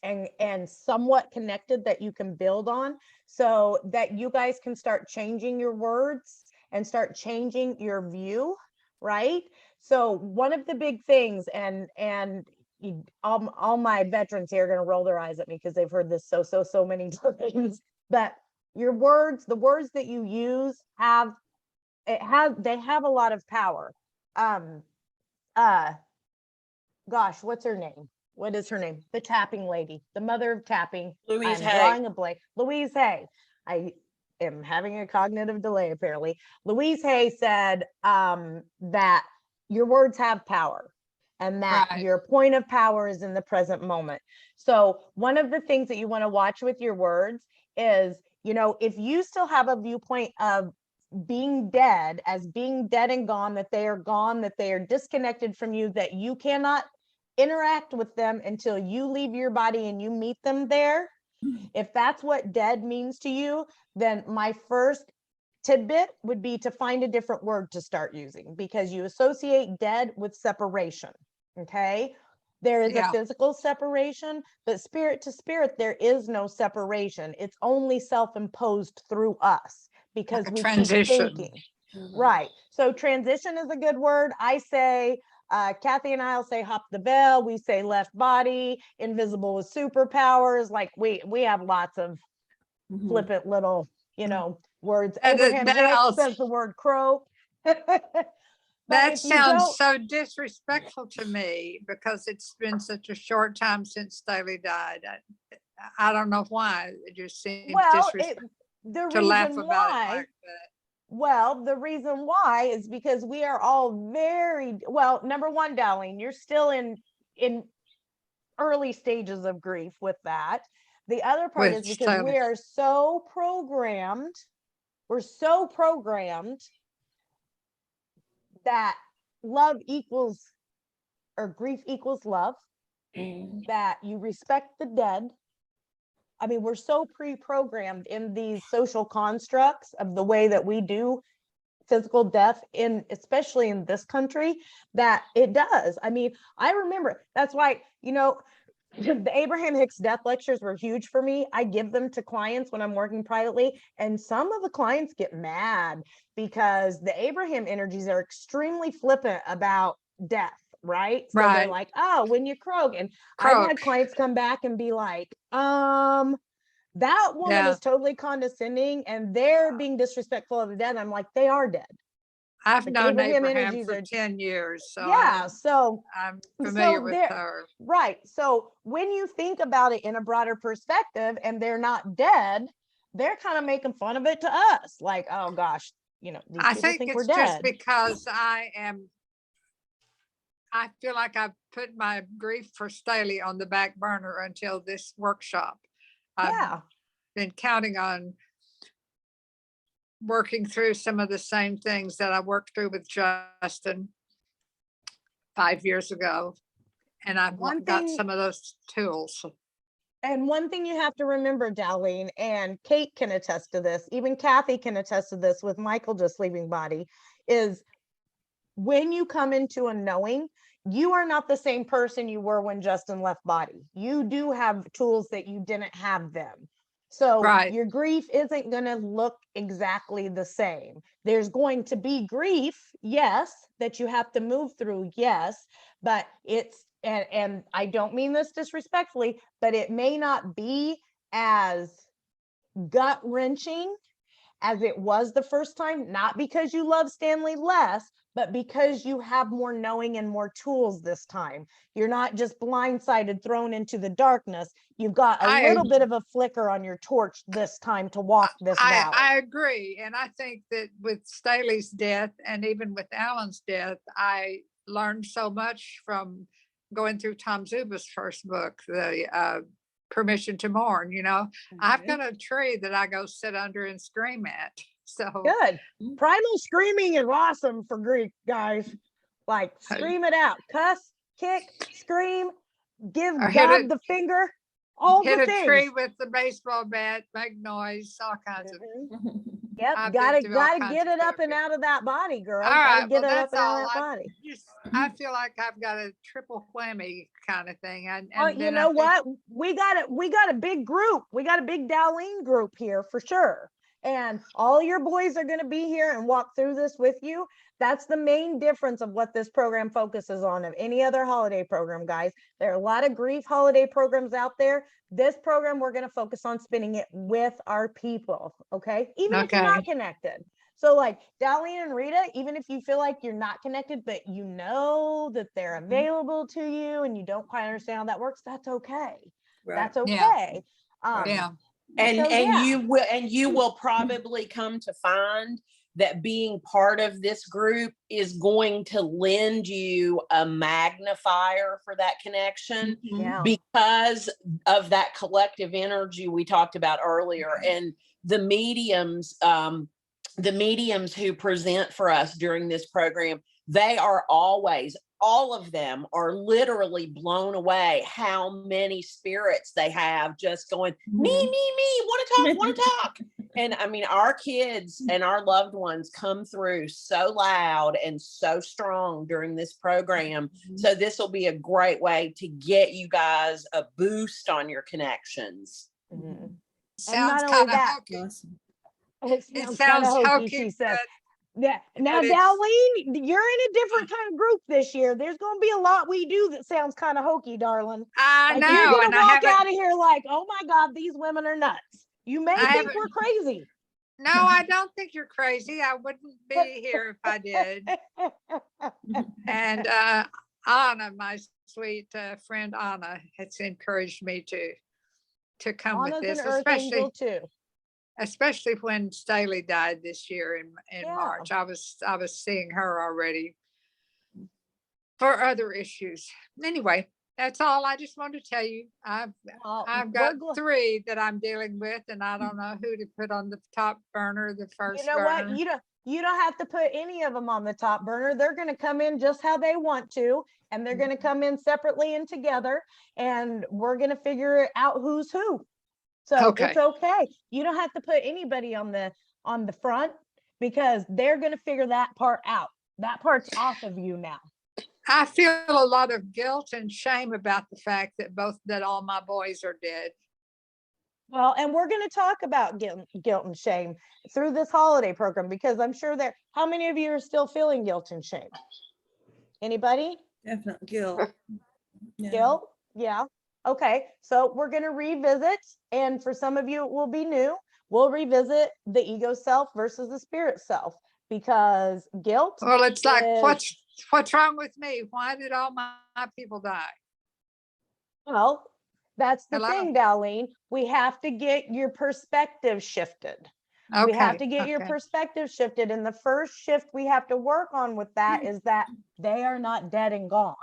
and somewhat connected that you can build on, so that you guys can start changing your words and start changing your view, right? So one of the big things, and all my veterans here are going to roll their eyes at me because they've heard this so many times, but your words, the words that you use they have a lot of power. Gosh, what's her name? What is her name? The tapping lady, the mother of tapping. Louise I'm Hay. drawing a blank. Louise Hay. I am having a cognitive delay, apparently. Louise Hay said that your words have power, and that Right. your point of power is in the present moment. So one of the things that you want to watch with your words is, if you still have a viewpoint of being dead and gone, that they are disconnected from you, that you cannot interact with them until you leave your body and you meet them there, If that's what dead means to you, then my first tidbit would be to find a different word to start using, because you associate dead with separation. Okay. There is a Yeah. physical separation, but spirit to spirit, there is no separation. It's only self-imposed through us because a we transition. keep thinking. Right. So transition is a good word. I say, Kathy and I'll say hop the bell. We say left body, invisible with superpowers. Like we have lots of Mhm. flippant little, words. And Abraham that Hicks also- says the word crow. But That if you sounds don't, so disrespectful to me because it's been such a short time since Staley died. I don't know why. It just seems well, disrespectful the to laugh reason about it why, like that. well, the reason why is because we are all very well. Number one, Darlene, you're still in early stages of grief with that. The other part With is because Staley. we are so programmed. We're so programmed that love equals or grief equals love, that you respect the dead. I mean, we're so pre-programmed in these social constructs of the way that we do physical death in, especially in this country, that it does. I mean, I remember, that's why, the Abraham Hicks death lectures were huge for me. I give them to clients when I'm working privately, and some of the clients get mad because the Abraham energies are extremely flippant about death, right? So they're Right. like, oh, when you croak. And I've had Croak. clients come back and be like, that woman Yeah. is totally condescending and they're being disrespectful of the dead. I'm like, they are dead. I've Like known Abraham Abraham energies for are, 10 years, so yeah. So I'm familiar so with there, her. right. So when you think about it in a broader perspective and they're not dead, they're kind of making fun of it to us. Like, oh gosh, these I people think think we're it's just dead. because I feel like I've put my grief for Staley on the back burner until this workshop. I've Yeah. been counting on working through some of the same things that I worked through with Justin 5 years ago. And I've One got thing- some of those tools. And one thing you have to remember, Darlene, and Kate can attest to this, even Kathy can attest to this with Michael just leaving body, is when you come into a knowing, you are not the same person you were when Justin left body. You do have tools that you didn't have then. So Right. your grief isn't going to look exactly the same. There's going to be grief, yes, that you have to move through, yes, but it's, and I don't mean this disrespectfully, but it may not be as gut wrenching as it was the first time, not because you love Stanley less, but because you have more knowing and more tools this time. You're not just blindsided, thrown into the darkness. You've got a little bit of a flicker on your torch this time to walk this valley. I agree. And I think that with Staley's death and even with Alan's death, I learned so much from going through Tom Zuba's first book, the Permission to Mourn. I've got a tree that I go sit under and scream at. So Good. Primal screaming is awesome for grief, guys. Like scream it out, cuss, kick, scream, give Or hit God it- the finger, all hit the a things. tree with the baseball bat, make noise, all kinds of. Mhm. Yep, I've been gotta through all kinds get of it up and stuff. out of that body, girl. All Gotta right, get well, it up that's and out all. of that body. I feel like I've got a triple whammy kind of thing. And You then know what? We got a big group. We got a big Darlene group here for sure. And all your boys are going to be here and walk through this with you. That's the main difference of what this program focuses on of any other holiday program, guys. There are a lot of grief holiday programs out there. This program, we're going to focus on spinning it with our people. Okay. Even if you're not connected. So like Darlene and Rita, even if you feel like you're not connected, but you know that they're available to you and you don't quite understand how that works, that's okay. That's okay. Yeah. And you will probably come to find that being part of this group is going to lend you a magnifier for that connection Yeah. because of that collective energy we talked about earlier. And the mediums, the mediums who present for us during this program, they are always, all of them are literally blown away how many spirits they have just going, me, want to talk. And I mean, our kids and our loved ones come through so loud and so strong during this program. So this will be a great way to get you guys a boost on your connections. Mhm. Sounds not only kind of that, hokey. Awesome. It It sounds sounds kind of hokey, hokey, she said. but Yeah. Now, it's- Darlene, you're in a different kind of group this year. There's going to be a lot we do that sounds kind of hokey, darling. I Like you're know, going and to I walk haven't. out of here like, oh my God, these women are nuts. You may I think haven't- we're crazy. No, I don't think you're crazy. I wouldn't be here if I did. And Anna, my sweet friend Anna, has encouraged me to come with Anna's this, an earth angel too. especially when Staley died this year in Yeah. March. I was seeing her already for other issues. Anyway, that's all I just wanted to tell you. I've Well, got we're gl- 3 that I'm dealing with, and I don't know who to put on the top burner, the first you know what? burner. You don't have to put any of them on the top burner. They're going to come in just how they want to, and they're going to come in separately and together, and we're going to figure out who's who. So Okay. it's okay. You don't have to put anybody on the front because they're going to figure that part out. That part's off of you now. I feel a lot of guilt and shame about the fact that all my boys are dead. Well, and we're going to talk about guilt and shame through this holiday program because I'm sure how many of you are still feeling guilt and shame? Anybody? Definitely guilt. Yeah. Guilt? Yeah. Okay. So we're going to revisit, and for some of you, it will be new. We'll revisit the ego self versus the spirit self because guilt. Well, it's like, is- what's wrong with me? Why did all my people die? Well, that's the Hello? thing, Darlene. We have to get your perspective shifted. Okay. We have to get your okay. perspective shifted. And the first shift we have to work on with that is that they are not dead and gone.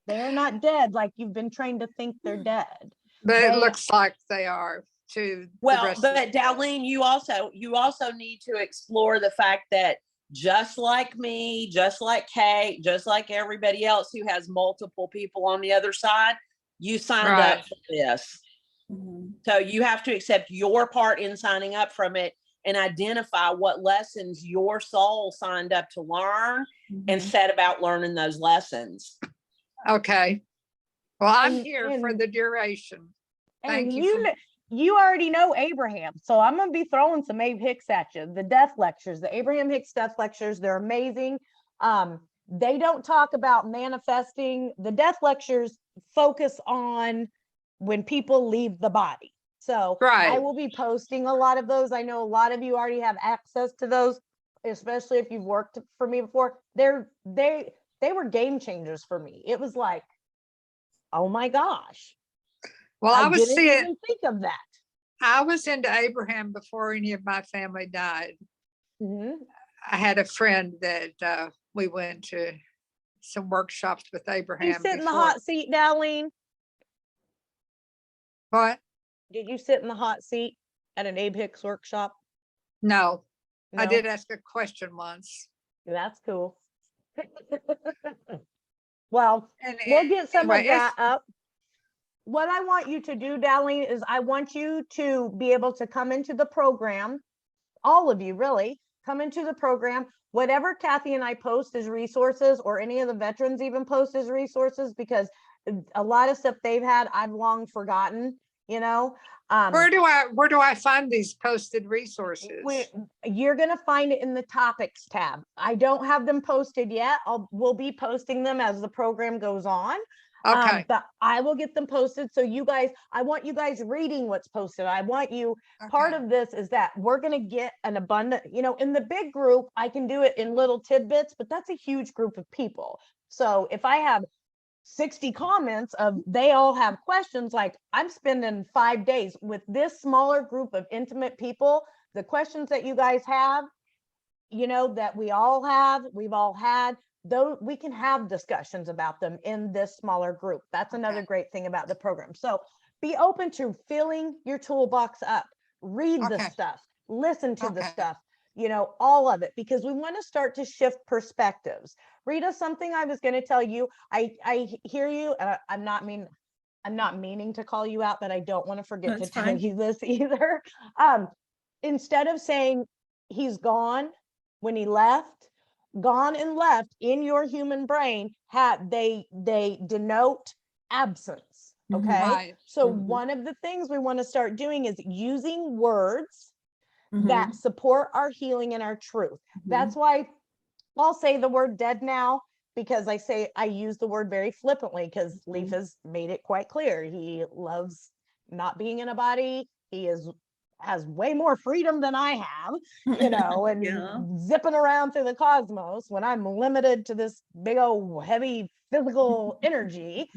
They are not dead like you've been trained to think they're dead. But it They- looks like they are to the Well, rest of but Darlene, you also need to explore the fact that just like me, just like Kate, just like everybody else who has multiple people on the other side, you signed Right. up for this. Mhm. So you have to accept your part in signing up from it and identify what lessons your soul signed up to learn and Mhm. set about learning those lessons. Okay. Well, I'm And- here for and- the duration. Thank And you. you already know Abraham. So I'm going to be throwing some Abe Hicks at you. The death lectures, the Abraham Hicks death lectures, they're amazing. They don't talk about manifesting. The death lectures focus on when people leave the body. So I Right. will be posting a lot of those. I know a lot of you already have access to those, especially if you've worked for me before. They were game changers for me. It was like, oh my gosh. Well, I was didn't even think of that. I was into Abraham before any of my family died. Mhm. I had a friend that we went to some workshops with Abraham. You sit in the before. hot seat, Darlene? What? Did you sit in the hot seat at an Abe Hicks workshop? No, I No? did ask a question once. That's cool. Well, And we'll get some anyway, of that up. What I want you to do, Darlene, is I want you to be able to come into the program, all of you really, come into the program. Whatever Kathy and I post as resources, or any of the veterans even post as resources, because a lot of stuff they've had, I've long forgotten, you know? Where do I find these posted resources? You're gonna find it in the topics tab. I don't have them posted yet. We'll be posting them as the program goes on. Okay. But I will get them posted. So you guys, I want you guys reading what's posted. I want you, part okay. of this is that we're gonna get an abundant, in the big group, I can do it in little tidbits, but that's a huge group of people. So if I have 60 comments of they all have questions, like I'm spending 5 days with this smaller group of intimate people, the questions that you guys have, that we've all had, though we can have discussions about them in this smaller group. That's another Okay. great thing about the program. So be open to filling your toolbox up, read the Okay. stuff, listen to the Okay. stuff. all of it, because we want to start to shift perspectives. Rita, something I was going to tell you, I hear you, and I'm not meaning to call you out, but I don't want to forget to That's tell fine. you this either. Instead of saying he's gone when he left, gone and left in your human brain they denote absence. Mhm. Okay. Right. So Mhm. one of the things we want to start doing is using words Mhm. that support our healing and our truth. That's why I'll say the word dead now, because I use the word very flippantly, because Leaf has made it quite clear. He loves not being in a body. He has way more freedom than I have, and Yeah. zipping around through the cosmos when I'm limited to this big old heavy physical energy.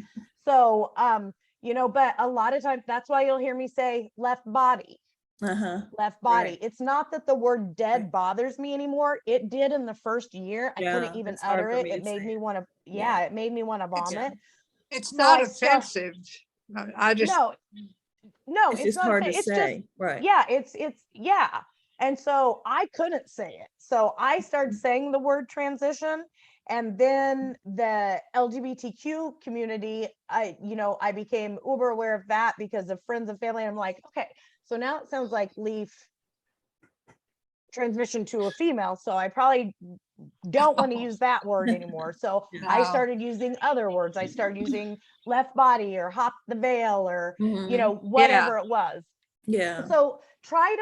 So, but a lot of times that's why you'll hear me say left body. Left body. Right. It's not that the word dead Right. bothers me anymore. It did in the first year. I couldn't Yeah, even it's hard utter for it. me It to made say me it. want to, Yeah. it made me want to vomit. It's So not I start- offensive. I just, no, It's it's just not. hard to It's just, say. Right. yeah, it's, yeah. And so I couldn't say it. So I started saying the word transition. And then the LGBTQ community, I became uber aware of that because of friends and family. I'm like, okay, so now it sounds like Leaf transition to a female. So I probably don't want to use that word anymore. So I No. started using other words. I started using left body or hop the veil or, Mhm. whatever it was. Yeah. So try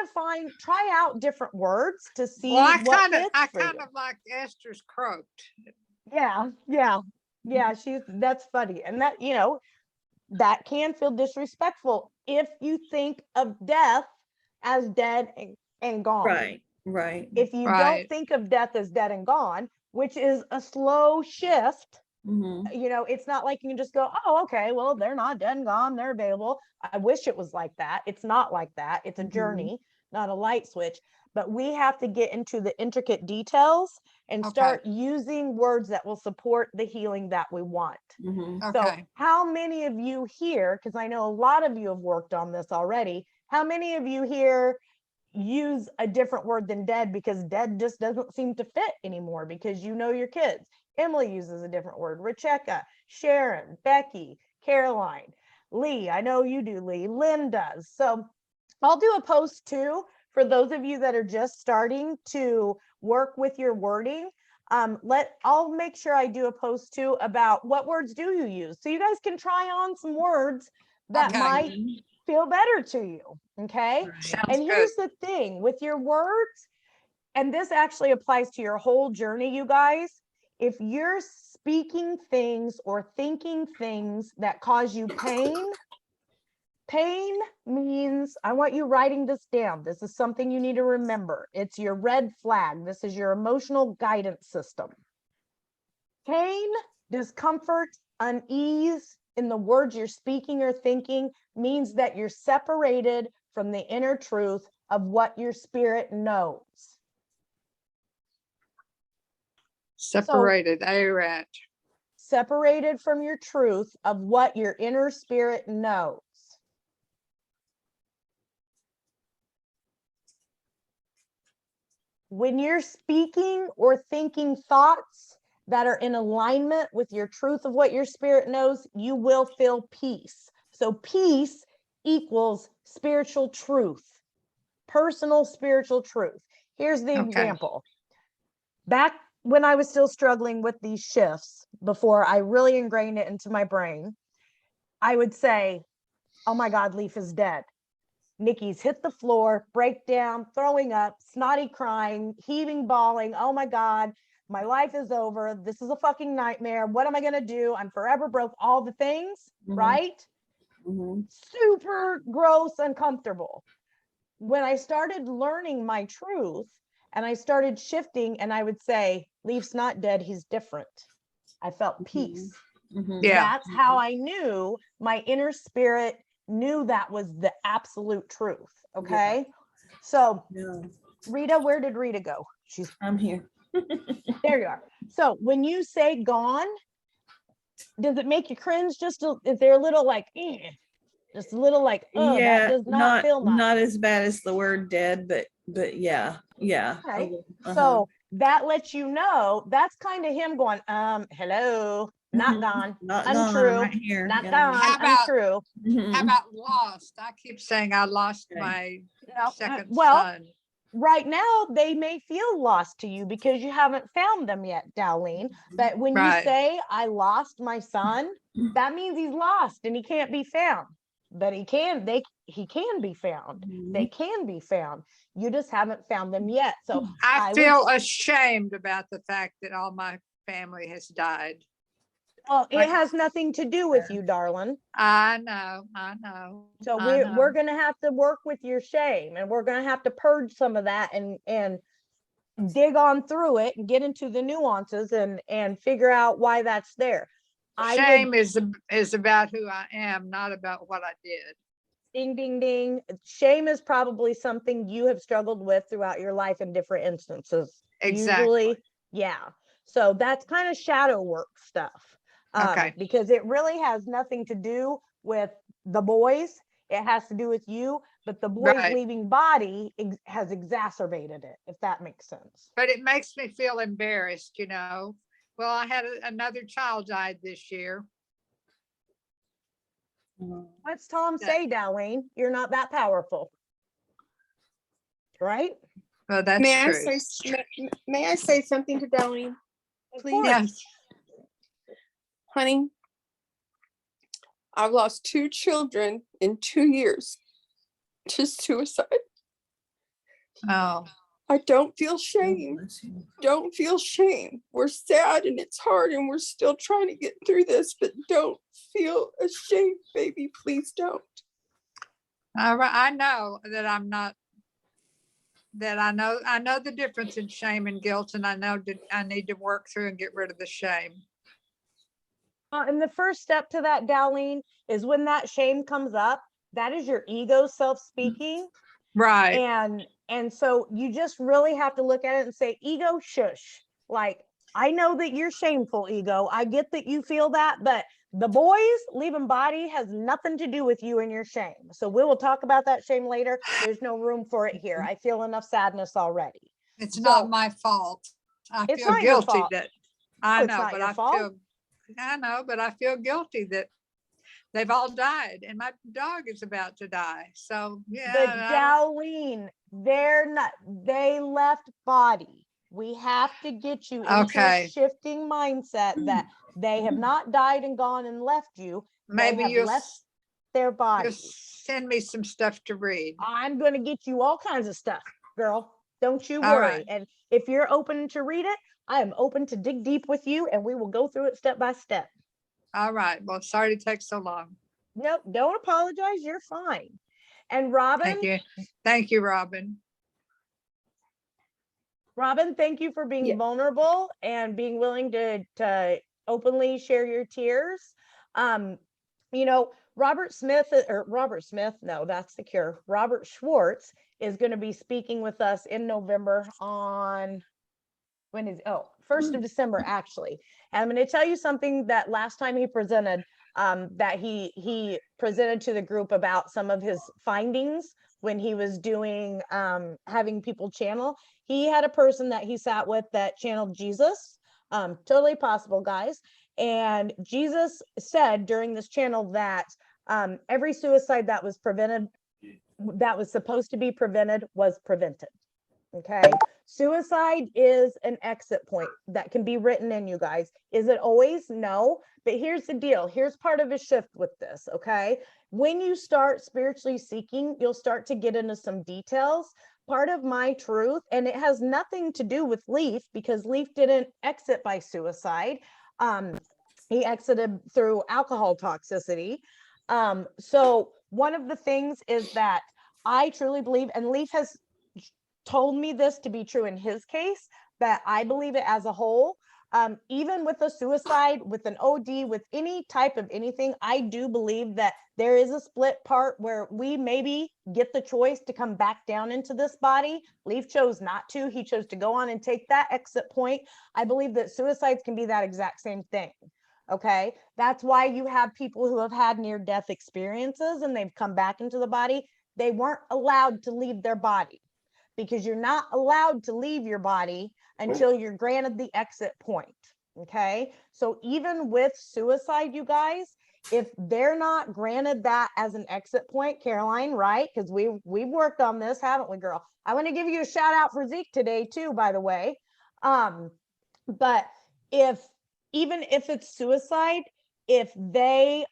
out different words to see well, what fits I for you. kind of like Esther's croaked. Yeah. That's funny. And that, that can feel disrespectful if you think of death as dead and gone. Right. Right. If you don't Right. think of death as dead and gone, which is a slow shift, Mhm. it's not like you can just go, oh, okay, well, they're not dead and gone, they're available. I wish it was like that. It's not like that. It's a Mhm. journey, not a light switch. But we have to get into the intricate details and Okay. start using words that will support the healing that we want. Mhm. So Okay. how many of you here, because I know a lot of you have worked on this already, how many of you here use a different word than dead because dead just doesn't seem to fit anymore because your kids? Emily uses a different word. Rebecca, Sharon, Becky, Caroline, Lee. I know you do, Lee. Lynn does. So I'll do a post too for those of you that are just starting to work with your wording. I'll make sure I do a post too about what words do you use, so you guys can try on some words that Okay. might feel better to you. Okay. Right. Sounds And good. here's the thing with your words, and this actually applies to your whole journey, you guys. If you're speaking things or thinking things that cause you pain means, I want you writing this down. This is something you need to remember. It's your red flag. This is your emotional guidance system. Pain, discomfort, unease in the words you're speaking or thinking means that you're separated from the inner truth of what your spirit knows. Separated. Right. Separated from your truth of what your inner spirit knows. When you're speaking or thinking thoughts that are in alignment with your truth of what your spirit knows, you will feel peace. So peace equals spiritual truth, personal spiritual truth. Here's the Okay. example. Back when I was still struggling with these shifts, before I really ingrained it into my brain, I would say, oh my God, Leaf is dead. Nikki's hit the floor, breakdown, throwing up, snotty crying, heaving, bawling. Oh my God, my life is over. This is a fucking nightmare. What am I going to do? I'm forever broke. All the things, right? Super gross, uncomfortable. When I started learning my truth and I started shifting, and I would say, Leaf's not dead. He's different. I felt peace. Yeah. That's how I knew my inner spirit knew that was the absolute truth. Okay. So Yeah. Rita, where did Rita go? I'm here. There you are. So when you say gone, does it make you cringe? Is there a little like, just a little like, oh, that does not feel nice. Not as bad as the word dead, but yeah, Yeah. I Okay. will. Uh-huh. So that lets you know that's kind of him going, hello, not Mhm. gone, Not gone, I'm untrue, right here. not Yeah. gone, How about- untrue. Mhm. How about lost? I keep saying I lost Okay. my No, second well, son. right now they may feel lost to you because you haven't found them yet, Dowlene. But when you Right. say I lost my son, that means he's lost and he can't be found. But he can be found. They can be found. You just haven't found them yet. So I I would feel ashamed about the fact that all my family has died. well, it like- has nothing to do with you, darling. I know, I know. So I we're know. gonna have to work with your shame and we're gonna have to purge some of that and dig on through it and get into the nuances and figure out why that's there. I would Shame is about who I am, not about what I did. ding ding ding. Shame is probably something you have struggled with throughout your life in different instances. Exactly. Usually, yeah. So that's kind of shadow work stuff. Okay. Because it really has nothing to do with the boys. It has to do with you, but the boys Right. leaving body has exacerbated it, if that makes sense. But it makes me feel embarrassed, you know. Well, I had another child died this year. What's Tom Yeah. say, Dowlene? You're not that powerful. Right? Well, that's May I true. say, may I say something to Darlene, Of please? course. Yes. Honey, I've lost 2 children in 2 years to suicide. Oh, I don't feel Oh, shame. bless you. Don't feel shame. We're sad and it's hard and we're still trying to get through this, but don't feel ashamed, baby. Please don't. I know that I'm not. That I know the difference in shame and guilt, and I know that I need to work through and get rid of the shame. And the first step to that, Dowlene, is when that shame comes up, that is your ego self-speaking. Right. And so you just really have to look at it and say, ego, shush. Like, I know that you're shameful, ego. I get that you feel that, but the boys leaving body has nothing to do with you and your shame. So we will talk about that shame later. There's no room for it here. I feel enough sadness already. It's So- not my fault. I It's feel not your guilty fault. that I No, it's know, not but your I fault. feel I know, but I feel guilty that they've all died and my dog is about to die. So But yeah, Dowlene, they left body. We have to get you into Okay. a shifting mindset that they have not died and gone and left you. maybe They have you'll left their body. send me some stuff to read. I'm going to get you all kinds of stuff, girl. Don't you All worry. right. And if you're open to read it, I am open to dig deep with you and we will go through it step by step. All right. Well, sorry to take so long. Nope, don't apologize. You're fine. And Robin, Thank you. Thank you, Robin. Robin, thank you for being Yeah. vulnerable and being willing to openly share your tears. You know, Robert Smith, no, that's the Cure. Robert Schwartz is going to be speaking with us in November on when is 1st of December actually. And I'm going to tell you something that last time he presented, that he presented to the group about some of his findings when he was doing having people channel. He had a person that he sat with that channeled Jesus. Totally possible, guys. And Jesus said during this channel that every suicide that was prevented, that was supposed to be prevented, was prevented. Okay. Suicide is an exit point that can be written in, you guys. Is it always? No. But here's the deal. Here's part of a shift with this. Okay. When you start spiritually seeking, you'll start to get into some details. Part of my truth, and it has nothing to do with Leaf because Leaf didn't exit by suicide. He exited through alcohol toxicity. So one of the things is that I truly believe, and Leaf has told me this to be true in his case, but I believe it as a whole. Even with a suicide, with an OD, with any type of anything, I do believe that there is a split part where we maybe get the choice to come back down into this body. Leaf chose not to. He chose to go on and take that exit point. I believe that suicides can be that exact same thing. Okay. That's why you have people who have had near-death experiences and they've come back into the body. They weren't allowed to leave their body. because you're not allowed to leave your body until you're granted the exit point. Okay. So even with suicide, you guys, if they're not granted that as an exit point, Caroline, right? Because we've worked on this, haven't we, girl? I want to give you a shout out for Zeke today too, by the way. But even if it's suicide, if they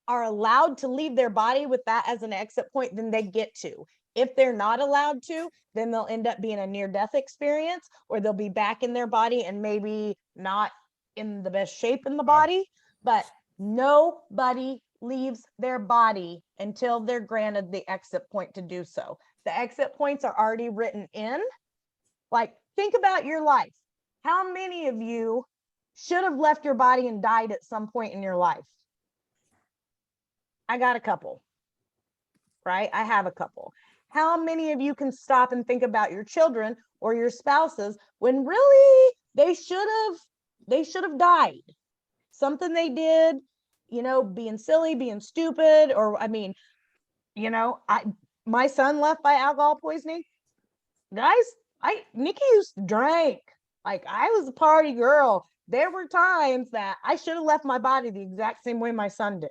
are allowed to leave their body with that as an exit point, then they get to. If they're not allowed to, then they'll end up being a near-death experience, or they'll be back in their body and maybe not in the best shape in the body. But nobody leaves their body until they're granted the exit point to do so. The exit points are already written in. Like, think about your life. How many of you should have left your body and died at some point in your life? I got a couple, right? I have a couple. How many of you can stop and think about your children or your spouses when really they should have died? Something they did, you know, being silly, being stupid, or I mean, you know, my son left by alcohol poisoning. Guys, Nikki used to drink. Like, I was a party girl. There were times that I should have left my body the exact same way my son did.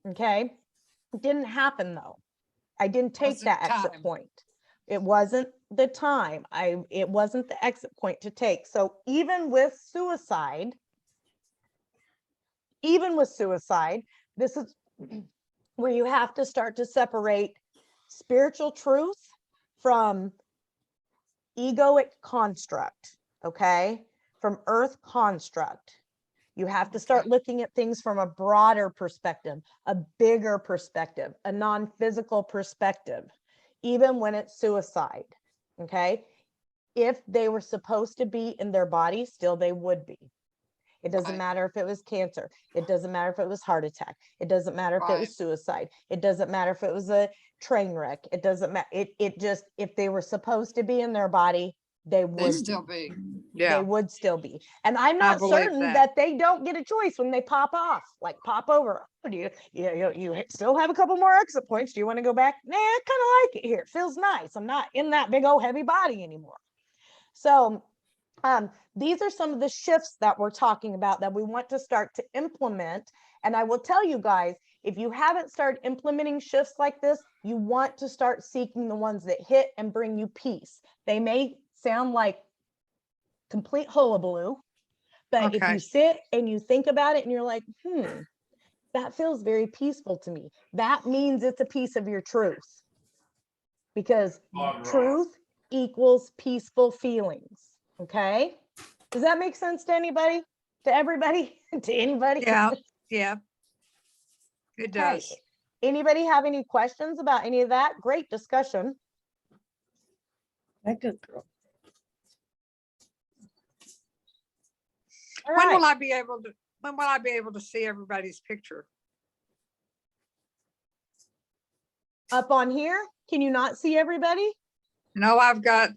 Okay. It didn't happen though. I didn't take Wasn't that exit time. point. It wasn't the time. It wasn't the exit point to take. So even with suicide, this is where you have to start to separate spiritual truth from egoic construct, okay? From earth construct. You have to start looking at things from a broader perspective, a bigger perspective, a non-physical perspective, even when it's suicide, okay? If they were supposed to be in their body, still they would be. It doesn't Right. matter if it was cancer. It doesn't matter if it was heart attack. It doesn't matter if it Right. was suicide. It doesn't matter if it was a train wreck. It doesn't matter. It just, if they were supposed to be in their body, they They would still be. be. They Yeah. would still be. And I'm I not believe certain that. that they don't get a choice when they pop off, like pop over. Oh, do you still have a couple more exit points? Do you want to go back? Nah, I kind of like it here. It feels nice. I'm not in that big old heavy body anymore. So these are some of the shifts that we're talking about that we want to start to implement. And I will tell you guys, if you haven't started implementing shifts like this, you want to start seeking the ones that hit and bring you peace. They may sound like complete hullabaloo, but if Okay. you sit and you think about it and you're like, that feels very peaceful to me, that means it's a piece of your truth, because truth equals peaceful feelings. Okay, does that make sense to anybody, to everybody, to anybody? Yeah. Yeah. It Okay. does. Anybody have any questions about any of that? Great discussion. That good girl. All When right. will I be able to see everybody's picture? Up on here, can you not see everybody? No, I've got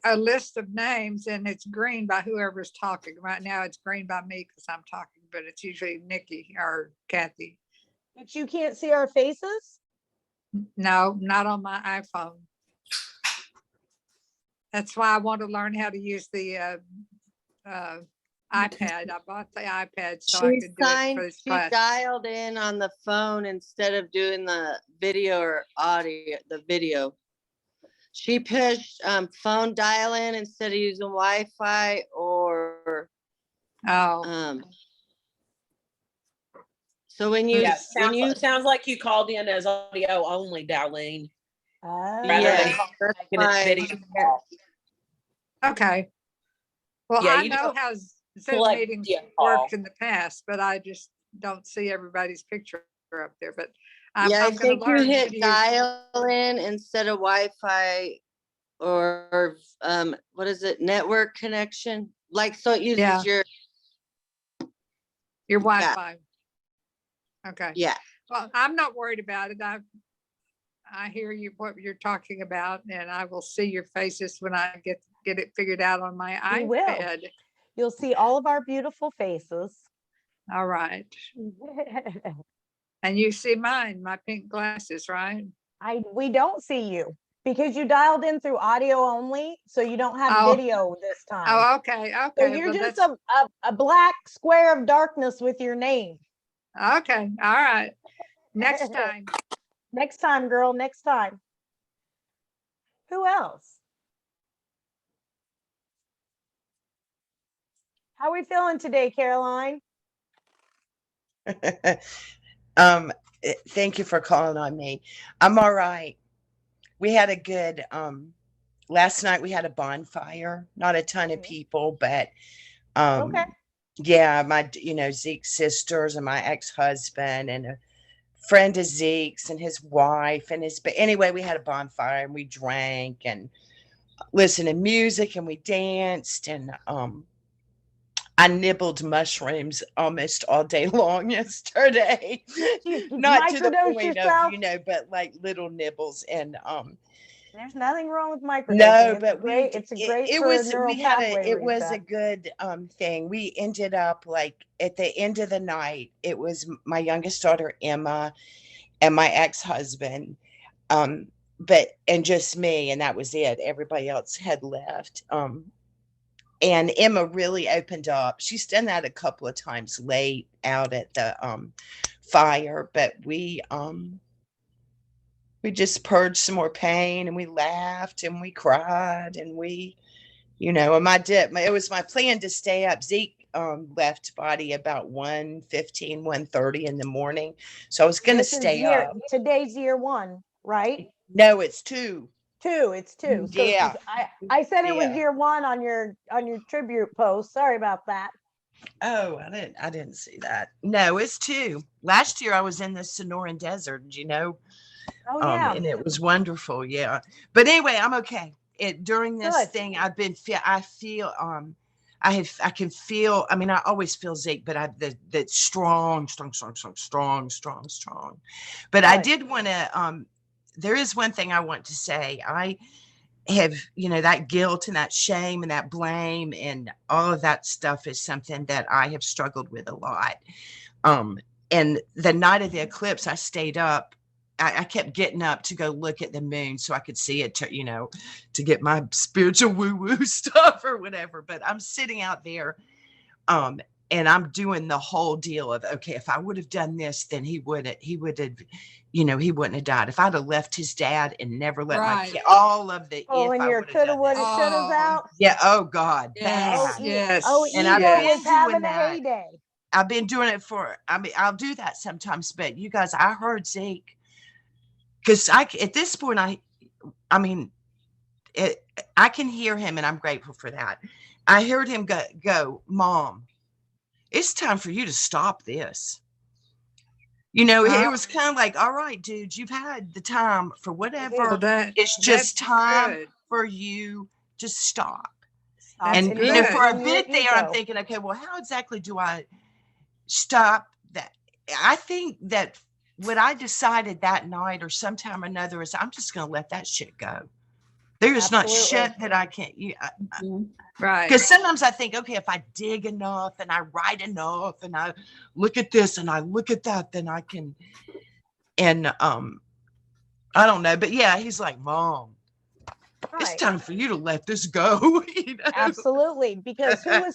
a list of names and it's green by whoever's talking. Right now it's green by me because I'm talking, but it's usually Nikki or Kathy. But you can't see our faces? No, not on my iPhone. That's why I want to learn how to use the iPad. I bought the iPad so I She could do it for this she class. dialed in on the phone instead of doing the video or audio, the video. She pushed phone dial in instead of using Wi-Fi or Oh, so when you Yeah, when you sounds like you called in as audio only, Darlene. Oh. Rather than Yes, that's making it why video she call. okay. Well, Yeah, I you know don't how Zoom select meetings video worked call. in the past, but I just don't see everybody's picture up there. But I'm yeah, I going to think you learn hit to use. dial in instead of Wi-Fi or what is it, network connection? Like, so it uses Yeah. your, Your Wi-Fi. Okay. yeah. Well, I'm not worried about it. I hear you, what you're talking about, and I will see your faces when I get it figured out on my You will. iPad. You'll see all of our beautiful faces. All right. And you see mine, my pink glasses, right? We don't see you. because you dialed in through audio only, so you don't have Oh. video this time. Oh, okay, So okay. you're Well, just that's, a black square of darkness with your name. okay, all right. Next time. Next time, girl, next time. Who else? How we feeling today, Caroline? Thank you for calling on me. I'm all right. We had a good last night we had a bonfire. Not a ton of Mhm. people, but Okay. yeah, Zeke's sisters and my ex-husband and a friend of Zeke's and his wife and his, but anyway, we had a bonfire and we drank and listened to music and we danced and I nibbled mushrooms almost all day long yesterday. Not to the Microdose point yourself? of, but like little nibbles. And There's nothing wrong with microdosing. no, It's but great. It's a great for neural pathway it was a reset. good thing. We ended up like at the end of the night, it was my youngest daughter Emma and my ex-husband. But and just me, and that was it. Everybody else had left. And Emma really opened up. She's done that a couple of times late out at the fire, but we just purged some more pain and we laughed and we cried and we, and it was my plan to stay up. Zeke left body about 1:15, 1:30 in the morning. So I was gonna This is stay up. today's year one, right? No, it's 2. It's two. So Yeah. I said it was Yeah. year one on your tribute post. Sorry about that. Oh, I didn't see that. No, it's 2. Last year I was in the Sonoran Desert, Oh yeah. and it was wonderful. Yeah. But anyway, I'm okay. During this Good. thing, I feel I can feel, I mean, I always feel Zeke, but that strong. But I Good. did want to, there is one thing I want to say. I have, that guilt and that shame and that blame and all of that stuff is something that I have struggled with a lot. And the night of the eclipse, I stayed up. I kept getting up to go look at the moon so I could see it, to get my spiritual woo-woo stuff or whatever. But I'm sitting out there, and I'm doing the whole deal of, okay, if I would have done this, then he would have, he wouldn't have died. If I'd have left his dad and never let my Right. kid, all of the, Oh, if and I your would have coulda, done woulda, that. shouldas Oh, out. Yeah. Oh God. yes, Bad. yes, And I've Ego been was doing having a that. heyday. I've been doing it I'll do that sometimes, but you guys, I heard Zeke, because at this point, I mean, I can hear him and I'm grateful for that. I heard him go, Mom, it's time for you to stop this. It was kind of like, all right, dude, you've had the time for whatever. well, It's just that's time good. for you to stop. Stop That's And, good. for a indulging your bit there, I'm ego. thinking, okay, well, how exactly do I stop that? I think that what I decided that night or sometime or another is I'm just going to let that shit go. There is not Absolutely. shit that I can't. Right. Because sometimes I think, okay, if I dig enough and I write enough and I look at this and I look at that, then I can. And I don't know, but yeah, he's like, Mom, it's Right. time for you to let this go. Absolutely. Because who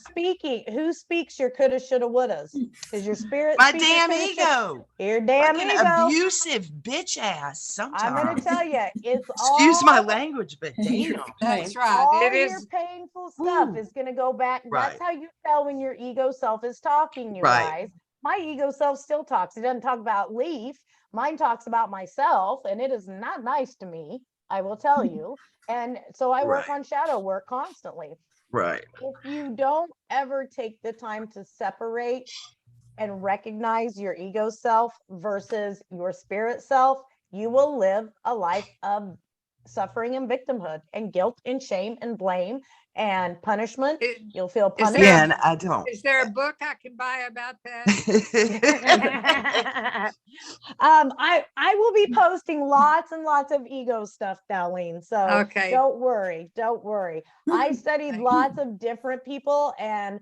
speaks your coulda, shoulda, wouldas? Is your spirit My speak your damn coulda, shoulda? ego. Your damn Fucking ego. abusive bitch ass I'm gonna sometimes. tell you, it's Excuse all my language, but damn. That's right. all It your is. painful stuff Woo. is going to go back. Right. That's how you tell when your ego self is talking, you Right. guys. My ego self still talks. It doesn't talk about Leaf. Mine talks about myself, and it is not nice to me, I will tell you. And so I work Right. on shadow work constantly. Right. If you don't ever take the time to separate and recognize your ego self versus your spirit self, you will live a life of suffering and victimhood and guilt and shame and blame and punishment. It- You'll feel Is punished. there, Yeah, and I don't. is there a book I can buy about that? I will be posting lots and lots of ego stuff, Darlene. So Okay. don't worry. I studied Thank lots of different people, and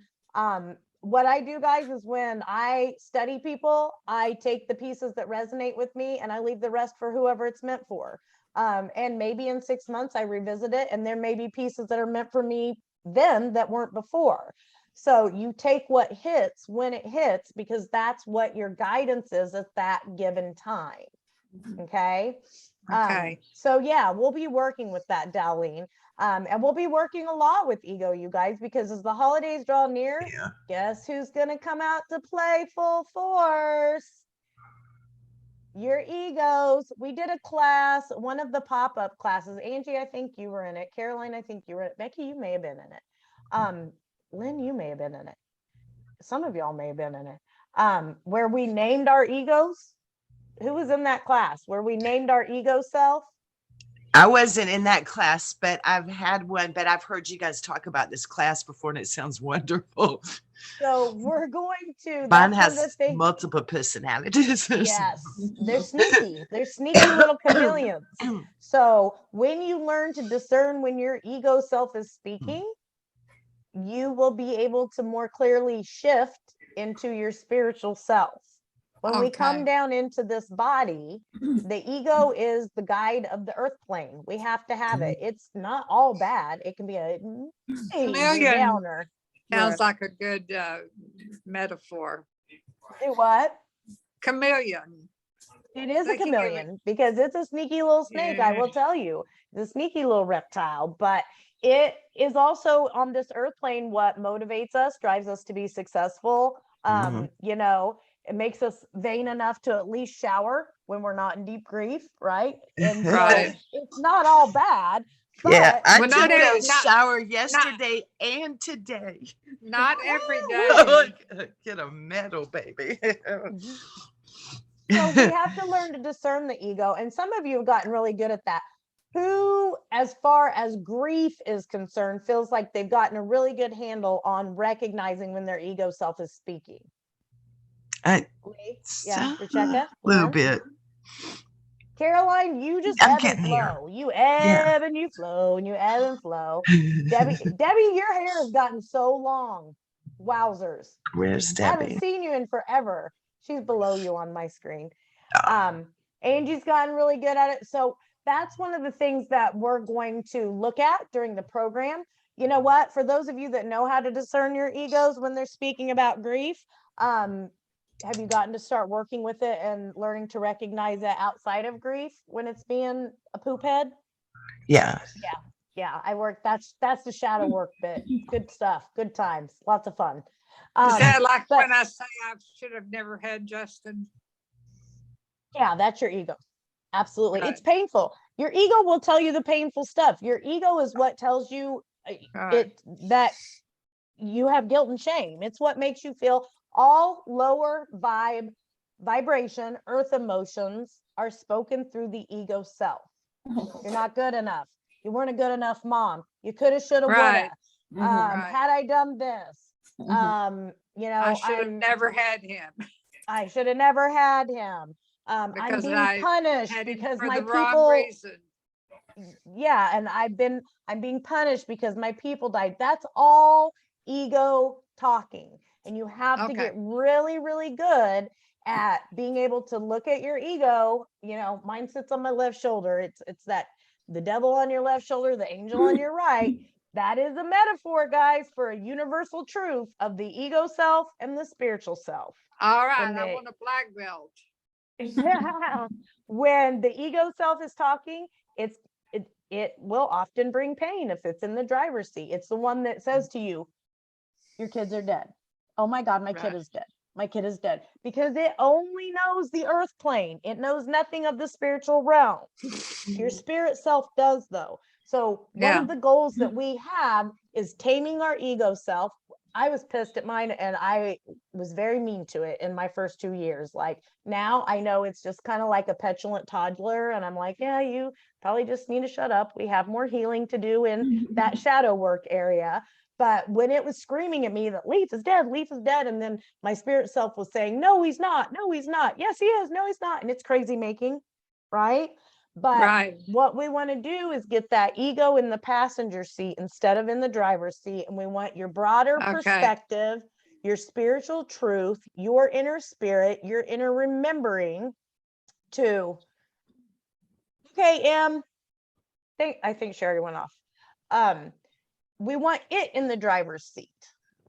what I do, guys, is when I study people, I take the pieces that resonate with me and I leave the rest for whoever it's meant for. And maybe in 6 months I revisit it, and there may be pieces that are meant for me then that weren't before. So you take what hits when it hits, because that's what your guidance is at that given time. Okay. Okay. So yeah, we'll be working with that, Darlene. And we'll be working a lot with ego, you guys, because as the holidays draw near, Yeah. guess who's gonna come out to play full force? Your egos. We did a class, one of the pop-up classes. Angie, I think you were in it. Caroline, I think you were in it. Becky, you may have been in it. Lynn, you may have been in it. Some of y'all may have been in it. Where we named our egos. Who was in that class where we named our ego self? I wasn't in that class, but I've had one, but I've heard you guys talk about this class before and it sounds wonderful. So we're going to, Mine that's one of the has things. multiple personalities. Yes, they're sneaky. They're sneaky little chameleons. So when you learn to discern when your ego self is speaking, you will be able to more clearly shift into your spiritual self. When we come Okay. down into this body, the ego is the guide of the earth plane. We have to have it. It's not all bad. It can be a major Chameleon. downer. Sounds like a good metaphor. Do what? Chameleon. It is a Like you give it- chameleon because it's a sneaky little snake, I will Yeah. tell you. It's a sneaky little reptile, but it is also on this earth plane what motivates us, drives us to be successful. You know, it makes us vain enough to at least shower when we're not in deep grief, right? And so Right. it's not all bad. Yeah, But I Well, took not a every- not- shower yesterday and today. Not every day. Get a medal, baby. So we have to learn to discern the ego. And some of you have gotten really good at that. Who, as far as grief is concerned, feels like they've gotten a really good handle on recognizing when their ego self is speaking? I- Lee? Yeah, A Rebecca? little Lynn? bit. Caroline, you just I'm ebb and getting here. flow. You ebb and you flow and you ebb and flow. Debbie, your hair has gotten so long. Wowzers. Where's I haven't Debbie? seen you in forever. She's below you on my screen. Oh. Angie's gotten really good at it. So that's one of the things that we're going to look at during the program. You know what? For those of you that know how to discern your egos when they're speaking about grief, have you gotten to start working with it and learning to recognize it outside of grief when it's being a poop head? Yeah. Yeah, I work. That's the shadow work bit. Good stuff. Good times. Lots of fun. Is that like but- when I say I should have never had Justin? Yeah, that's your ego. Absolutely. It's Right. painful. Your ego will tell you the painful stuff. Your ego is what tells you Right. it that you have guilt and shame. It's what makes you feel all lower vibration, earth emotions are spoken through the ego self. You're not good enough. You weren't a good enough mom. You coulda, shoulda, Right. woulda. Right. Had I done this, you know, I should have I'm- never had him. I should have never had him. I'm Because being I punished Had him because for my the wrong people, reason. yeah, and I'm being punished because my people died. That's all ego talking. And you have to Okay. get really, really good at being able to look at your ego. You know, mine sits on my left shoulder. It's that the devil on your left shoulder, the angel on your right. That is a metaphor, guys, for a universal truth of the ego self and the spiritual self. All right, when I they- want a black belt. When the ego self is talking, it will often bring pain if it's in the driver's seat. It's the one that says to you, your kids are dead. Oh my God, my kid Right. is dead. My kid is dead. Because it only knows the earth plane. It knows nothing of the spiritual realm. Your spirit self does, though. So one Yeah. of the goals that we have is taming our ego self. I was pissed at mine and I was very mean to it in my first 2 years. Like now I know it's just kind of like a petulant toddler. And I'm like, yeah, you probably just need to shut up. We have more healing to do in that shadow work area. But when it was screaming at me that Leaf is dead, and then my spirit self was saying, no, he's not. No, he's not. Yes, he is. No, he's not. And it's crazy making, right? But Right. what we want to do is get that ego in the passenger seat instead of in the driver's seat. And we want your broader Okay. perspective, your spiritual truth, your inner spirit, your inner remembering to, okay, I think Sherry went off. We want it in the driver's seat.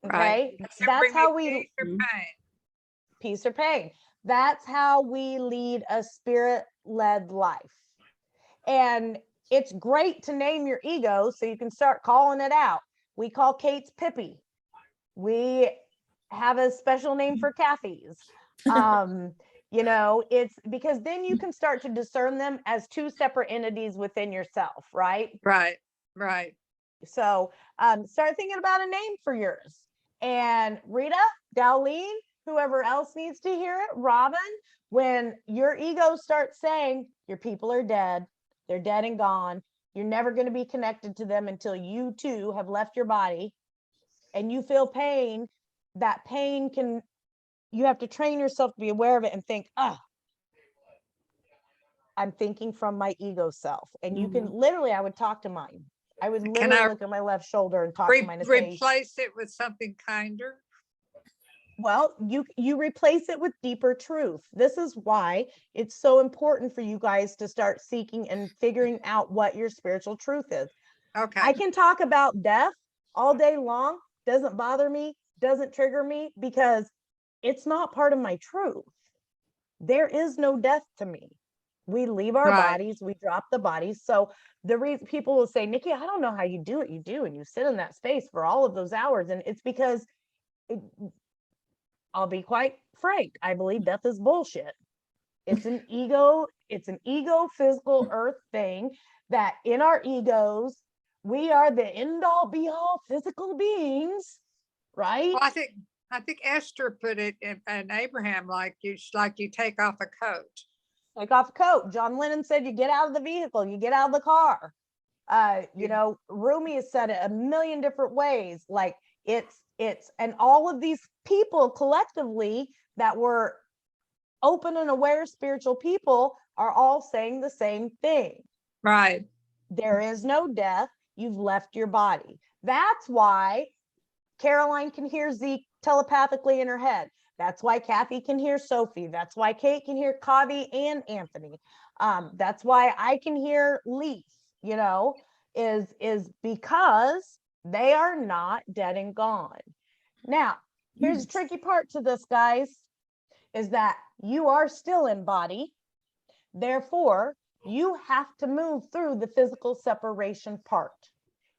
Right. Okay. Does it That's bring how you we peace or Mhm. pain? peace or pain. That's how we lead a spirit-led life. And it's great to name your ego so you can start calling it out. We call Kate's Pippi. We have a special name for Kathy's. It's because then you can start to discern them as two separate entities within yourself, right? Right, right. So start thinking about a name for yours. And Rita, Darlene, whoever else needs to hear it, Robin, when your ego starts saying your people are dead, they're dead and gone, you're never going to be connected to them until you too have left your body and you feel pain, that pain you have to train yourself to be aware of it and think, I'm thinking from my ego self. And you can literally, I would talk to mine. I would Can literally I look at my left shoulder and talk to mine and say, replace it with something kinder? well, you replace it with deeper truth. This is why it's so important for you guys to start seeking and figuring out what your spiritual truth is. Okay. I can talk about death all day long, doesn't bother me, doesn't trigger me, because it's not part of my truth. There is no death to me. We leave our Right. bodies, we drop the bodies. So the reason people will say, Nikki, I don't know how you do it. You do, and you sit in that space for all of those hours. And it's because I'll be quite frank, I believe death is bullshit. It's an ego physical earth thing that in our egos, we are the end all be all physical beings, right? Well, I think Esther put it in Abraham like you take off a coat. Take off a coat. John Lennon said you get out of the vehicle, you get out of the car. Rumi has said it a million different ways. Like it's and all of these people collectively that were open and aware spiritual people are all saying the same thing. Right. There is no death. You've left your body. That's why Caroline can hear Zeke telepathically in her head. That's why Kathy can hear Sophie. That's why Kate can hear Kavi and Anthony. That's why I can hear Leaf, is because they are not dead and gone. Now, here's the tricky part to this, guys, is that you are still in body. Therefore, you have to move through the physical separation part.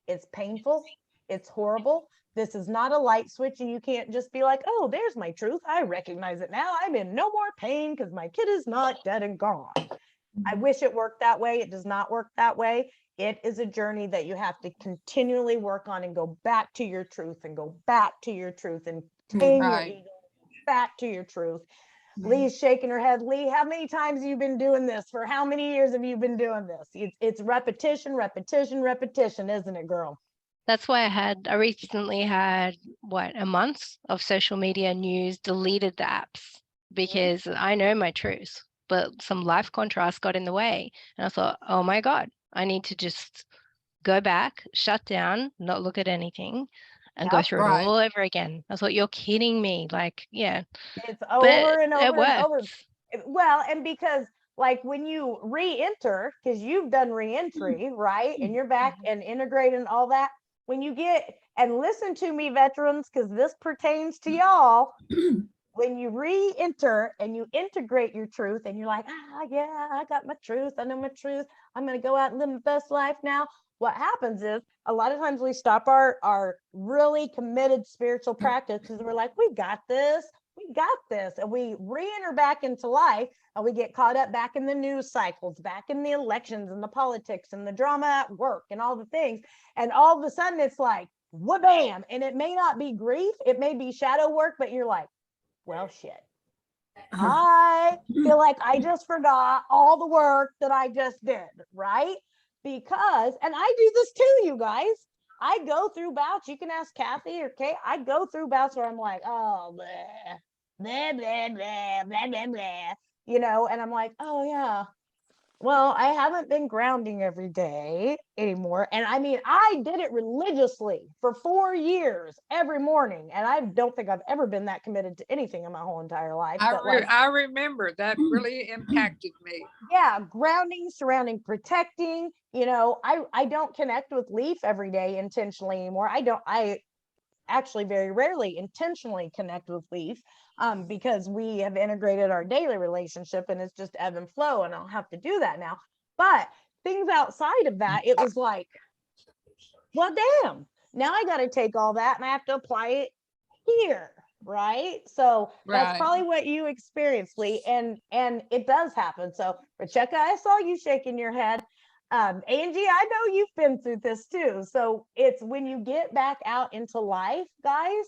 It's painful. It's horrible. This is not a light switch, and you can't just be like, oh, there's my truth. I recognize it now. I'm in no more pain because my kid is not dead and gone. I wish it worked that way. It does not work that way. It is a journey that you have to continually work on and go back to your truth and go back to your truth and tame your Right. ego back to your truth. Lee's shaking her head. Lee, how many times have you been doing this? For how many years have you been doing this? It's repetition, repetition, repetition, isn't it, girl? That's why I recently had a month of social media news deleted the apps because I know my truth, but some life contrast got in the way. And I thought, oh my God, I need to just go back, shut down, not look at anything and go Yep. through it Right. all over again. I thought, you're kidding me. Like, yeah, It's but over and it over and over. works. Well, and because like when you re-enter, because you've done re-entry, right? And you're back and integrate and all that. When you get, and listen to me, veterans, because this pertains to y'all. When you re-enter and you integrate your truth and you're like, yeah, I got my truth. I know my truth. I'm going to go out and live my best life now. What happens is a lot of times we stop our really committed spiritual practice because we're like, we got this. And we re-enter back into life and we get caught up back in the news cycles, back in the elections and the politics and the drama at work and all the things. And all of a sudden it's like, wha-bam. And it may not be grief. It may be shadow work, but you're like, well, shit. I feel like I just forgot all the work that I just did, right? Because, and I do this too, you guys. I go through bouts. You can ask Kathy or Kate. I go through bouts where I'm like, oh, blah, blah, blah, blah, blah, blah, blah, and I'm like, oh, yeah, Well, I haven't been grounding every day anymore. And I mean, I did it religiously for 4 years every morning. And I don't think I've ever been that committed to anything in my whole entire life. But like, I remember that really impacted me. yeah, grounding, surrounding, protecting, I don't connect with Leaf every day intentionally anymore. I actually very rarely intentionally connect with Leaf, because we have integrated our daily relationship and it's just ebb and flow, and I'll have to do that now. But things outside of that, it was like, well, damn, now I got to take all that and I have to apply it here. Right. So that's Right. probably what you experienced, Lee. And it does happen. So Rebecca, I saw you shaking your head. Angie, I know you've been through this too. So it's when you get back out into life, guys,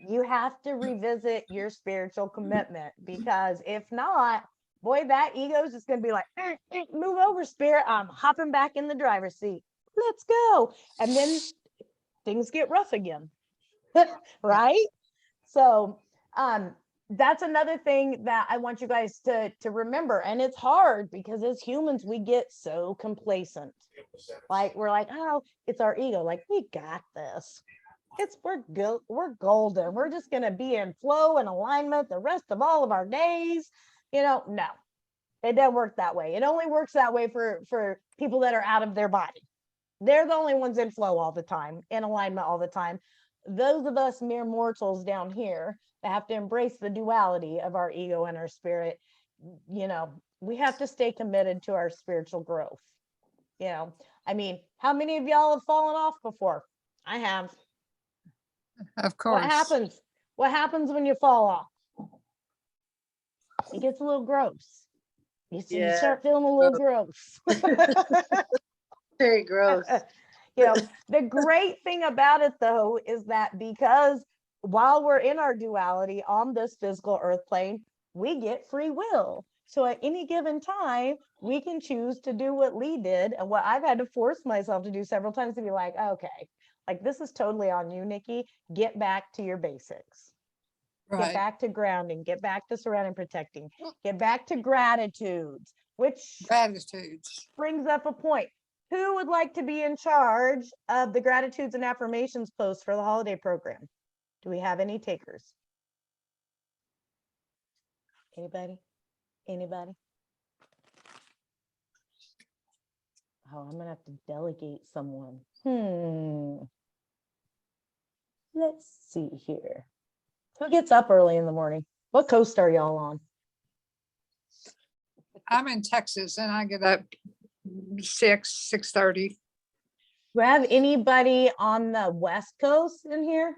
you have to revisit your spiritual commitment, because if not, boy, that ego is just going to be like, move over, spirit. I'm hopping back in the driver's seat. Let's go. And then things get rough again. Right. So that's another thing that I want you guys to remember. And it's hard because as humans, we get so complacent. Like we're like, oh, it's our ego. Like, we got this. We're golden. We're just gonna be in flow and alignment the rest of all of our days. No, it doesn't work that way. It only works that way for people that are out of their body. They're the only ones in flow all the time, in alignment all the time. Those of us mere mortals down here that have to embrace the duality of our ego and our spirit, we have to stay committed to our spiritual growth. I mean, how many of y'all have fallen off before? I have. Of course. What happens when you fall off? It gets a little gross. You Yeah. start feeling a little gross. Very gross. The great thing about it though is that because while we're in our duality on this physical earth plane, we get free will. So at any given time, we can choose to do what Lee did and what I've had to force myself to do several times, to be like, okay, like this is totally on you, Nikki. Get back to your basics. Get Right. back to grounding, get back to surrounding, protecting, get back to gratitudes, which Gratitudes. brings up a point. Who would like to be in charge of the gratitudes and affirmations post for the holiday program? Do we have any takers? Anybody? Oh, I'm gonna have to delegate someone. Let's see here. Who gets up early in the morning? What coast are y'all on? I'm in Texas and I get up 6:30. Do we have anybody on the West Coast in here?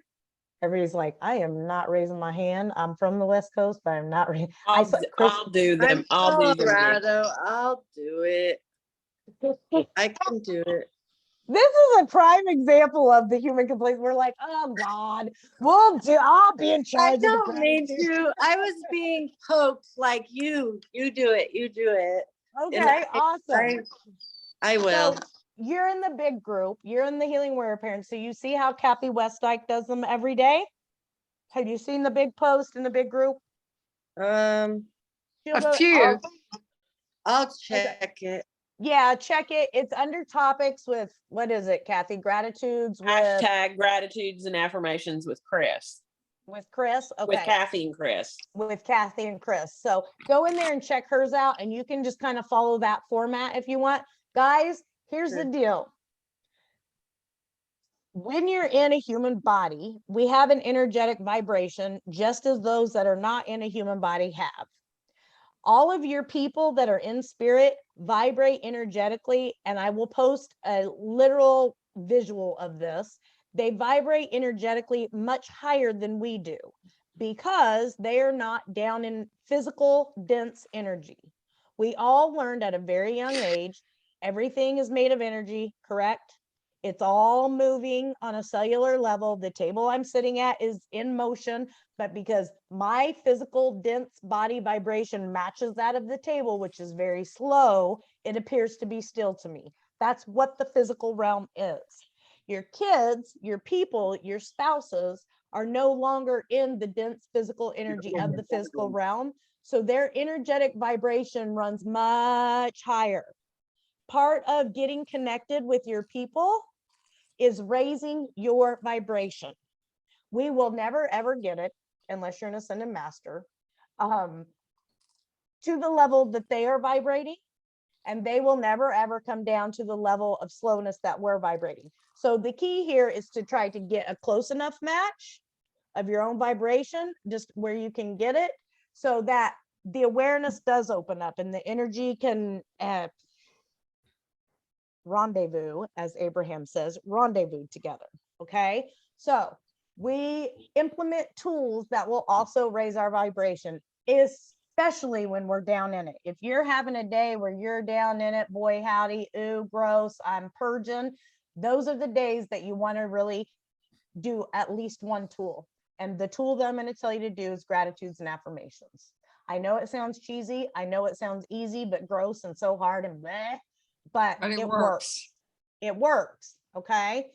Everybody's like, I am not raising my hand. I'm from the West Coast, but I'm not raising. I'll do them. I'm I'll do them. Colorado. I'll do it. I can do it. This is a prime example of the human complaint. We're like, oh God, I'll be in charge. I of the don't mean gratitude." to. I was being poked like you. You do it. You do it. Okay, awesome. I will. So you're in the big group. You're in the Healing Warrior Parents. So you see how Kathy Westdyke does them every day? Have you seen the big post in the big group? She'll A go- few. I'll check it. Yeah, check it. It's under topics with, what is it, Kathy? Gratitudes with Hashtag gratitudes and affirmations with Chris. Chris. With Okay. Kathy and Chris. With Kathy and Chris. So go in there and check hers out, and you can just kind of follow that format if you want. Guys, here's the deal. When you're in a human body, we have an energetic vibration, just as those that are not in a human body have. All of your people that are in spirit vibrate energetically, and I will post a literal visual of this. They vibrate energetically much higher than we do because they are not down in physical, dense energy. We all learned at a very young age, everything is made of energy, correct? It's all moving on a cellular level. The table I'm sitting at is in motion, but because my physical dense body vibration matches that of the table, which is very slow, it appears to be still to me. That's what the physical realm is. Your kids, your people, your spouses are no longer in the dense physical energy of the physical realm. So their energetic vibration runs much higher. Part of getting connected with your people is raising your vibration. We will never ever get it unless you're an ascended master to the level that they are vibrating, and they will never ever come down to the level of slowness that we're vibrating. So the key here is to try to get a close enough match of your own vibration, just where you can get it, so that the awareness does open up and the energy can rendezvous, as Abraham says, rendezvous together. Okay, so we implement tools that will also raise our vibration, especially when we're down in it. If you're having a day where you're down in it, boy howdy, ooh, gross, I'm purging, those are the days that you want to really do at least one tool. And the tool that I'm going to tell you to do is gratitudes and affirmations. I know it sounds cheesy, I know it sounds easy but gross and so hard and bleh, but it works. It works. Okay.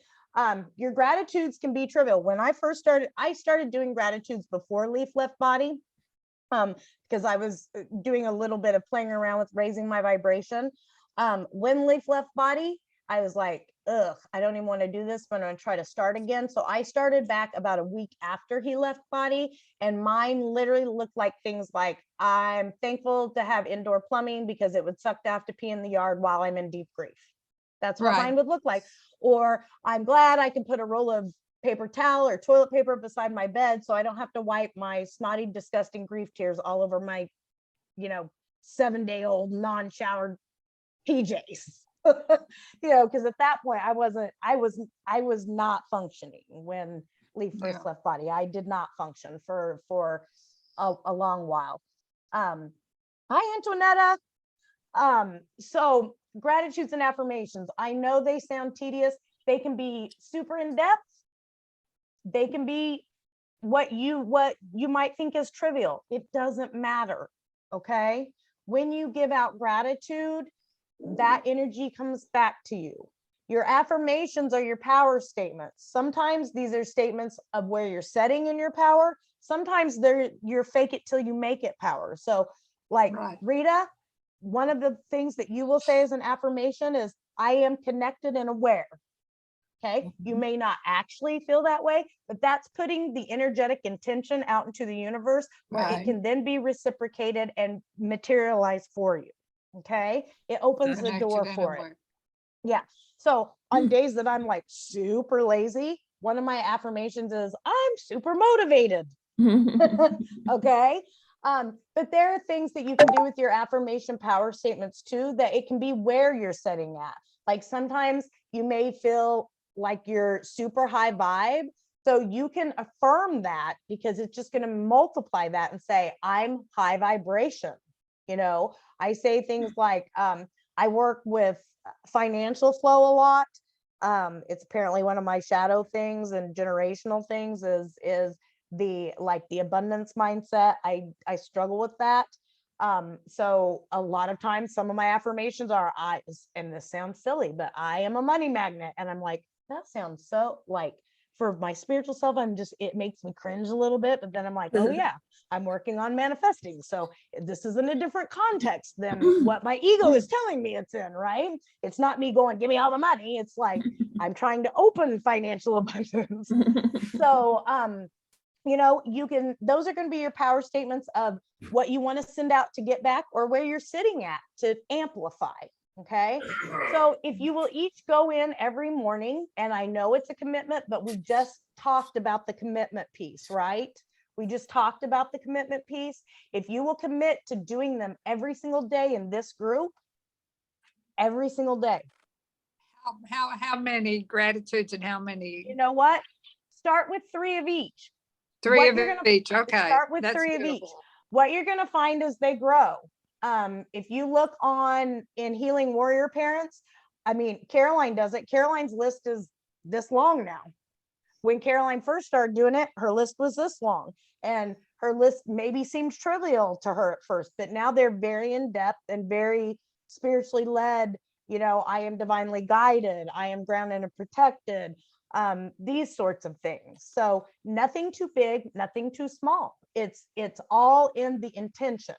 Your gratitudes can be trivial. When I first started, I started doing gratitudes before Leaf left body, because I was doing a little bit of playing around with raising my vibration. When Leaf left body, I was like, ugh, I don't even want to do this, but I'm going to try to start again. So I started back about a week after he left body, and mine literally looked like things like, I'm thankful to have indoor plumbing because it would suck to have to pee in the yard while I'm in deep grief. That's what mine would look like. Or I'm glad I can put a roll of paper towel or toilet paper beside my bed so I don't have to wipe my snotty, disgusting grief tears all over my, 7-day-old non-showered PJs. Because at that point I was not functioning when Leaf first left body. I did not function for a long while. Hi Antoinetta. So gratitudes and affirmations, I know they sound tedious. They can be super in-depth. They can be what you might think is trivial. It doesn't matter. Okay, when you give out gratitude, that energy comes back to you. Your affirmations are your power statements. Sometimes these are statements of where you're setting in your power. Sometimes they're your fake it till you make it power. So like Rita, one of the things that you will say as an affirmation is, I am connected and aware. Okay, you may not actually feel that way, but that's putting the energetic intention out into the universe where it can then be reciprocated and materialized for you. Okay, it opens the door for it. Yeah. So on days that I'm like super lazy, one of my affirmations is, I'm super motivated. Okay. But there are things that you can do with your affirmation power statements too, that it can be where you're setting at. Like sometimes you may feel like you're super high vibe. So you can affirm that because it's just going to multiply that and say, I'm high vibration. I say things like, I work with financial flow a lot. It's apparently one of my shadow things and generational things is the abundance mindset. I struggle with that. So a lot of times some of my affirmations are, and this sounds silly, but I am a money magnet. And I'm like, that sounds so like, for my spiritual self, it makes me cringe a little bit, but then I'm like, oh yeah, I'm working on manifesting. So this is in a different context than what my ego is telling me it's in, right? It's not me going, give me all the money. It's like, I'm trying to open financial abundance. So, those are going to be your power statements of what you want to send out to get back or where you're sitting at to amplify. Okay. So if you will each go in every morning, and I know it's a commitment, but we just talked about the commitment piece, right? We just talked about the commitment piece. If you will commit to doing them every single day in this group, every single day. How many gratitudes and how many? You know what? Start with 3 of each. Three of each. Okay. Start with 3 of each. What you're going to find as they grow. If you look in Healing Warrior Parents, Caroline does it. Caroline's list is this long now. When Caroline first started doing it, her list was this long, and her list maybe seemed trivial to her at first, but now they're very in depth and very spiritually led. I am divinely guided. I am grounded and protected. these sorts of things. So nothing too big, nothing too small. It's all in the intention.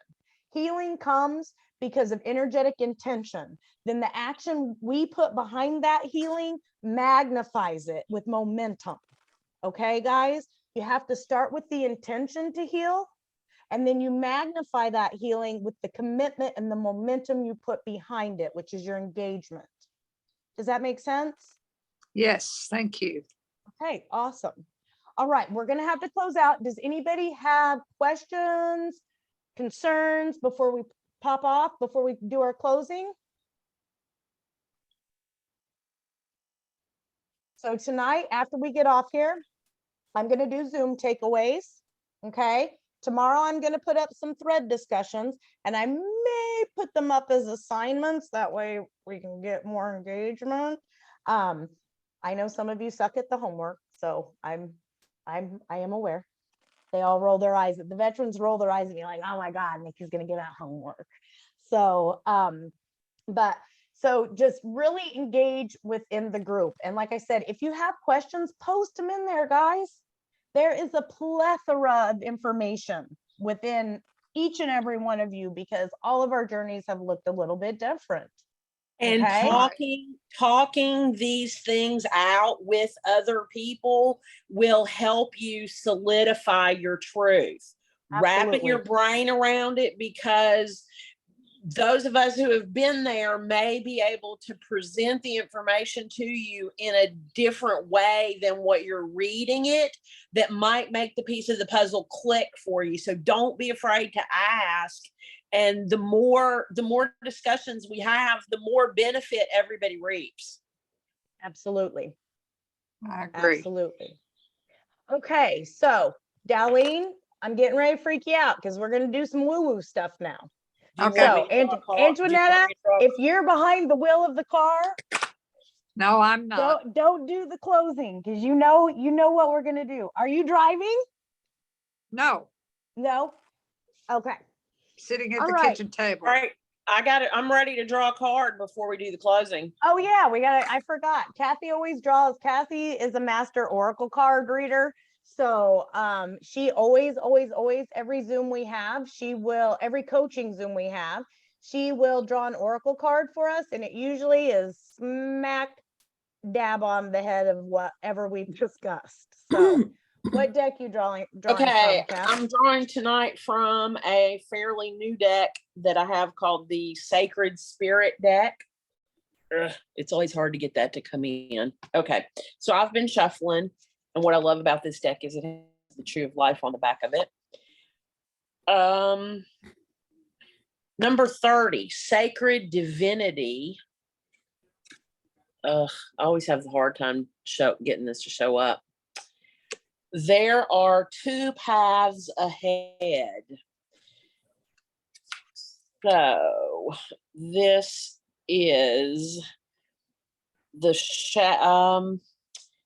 Healing comes because of energetic intention. Then the action we put behind that healing magnifies it with momentum. Okay, guys, you have to start with the intention to heal, and then you magnify that healing with the commitment and the momentum you put behind it, which is your engagement. Does that make sense? Yes, thank you. Okay, awesome. All right, we're gonna have to close out. Does anybody have questions, concerns before we pop off, before we do our closing? So tonight, after we get off here, I'm gonna do Zoom takeaways, okay? Tomorrow, I'm gonna put up some thread discussions, and I may put them up as assignments. That way we can get more engagement. I know some of you suck at the homework, so I am aware. They all roll their eyes. The veterans roll their eyes and you're like, oh my God, Nikki's gonna give out homework. So, so just really engage within the group. And like I said, if you have questions, post them in there, guys. There is a plethora of information within each and every one of you, because all of our journeys have looked a little bit different. And Okay. talking these things out with other people will help you solidify your truth. Wrapping your Absolutely. brain around it, because those of us who have been there may be able to present the information to you in a different way than what you're reading it, that might make the piece of the puzzle click for you. So don't be afraid to ask. And the more discussions we have, the more benefit everybody reaps. Absolutely. I agree. Absolutely. Okay, so Darlene, I'm getting ready to freak you out because we're going to do some woo-woo stuff now. Do you Okay. want So, me to draw a card? Do you want Antoinetta, me to draw- if you're behind the wheel of the car, No, I'm not. don't do the closing, because you know what we're going to do. Are you driving? No, No? Okay. sitting at All the right. kitchen table. All right, I got it. I'm ready to draw a card before we do the closing. Oh yeah, I forgot. Kathy always draws. Kathy is a master oracle card reader. So she always, every Zoom we have, every coaching Zoom we have, she will draw an oracle card for us. And it usually is smack dab on the head of whatever we've discussed. So what deck you drawing Okay, from, Kath? I'm drawing tonight from a fairly new deck that I have called the Sacred Spirit deck. Ugh, it's always hard to get that to come in. Okay, so I've been shuffling, and what I love about this deck is it has the Tree of Life on the back of it. Number 30, Sacred Divinity. I always have the hard time getting this to show up. There are two paths ahead. So this is the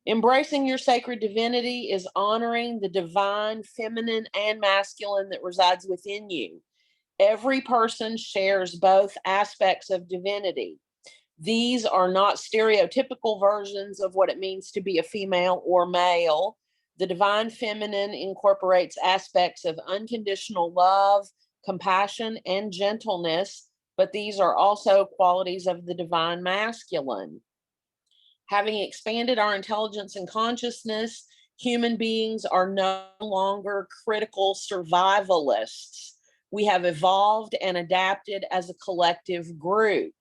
embracing your sacred divinity is honoring the divine feminine and masculine that resides within you. Every person shares both aspects of divinity. These are not stereotypical versions of what it means to be a female or male. The divine feminine incorporates aspects of unconditional love, compassion, and gentleness, but these are also qualities of the divine masculine. Having expanded our intelligence and consciousness, human beings are no longer critical survivalists. We have evolved and adapted as a collective group.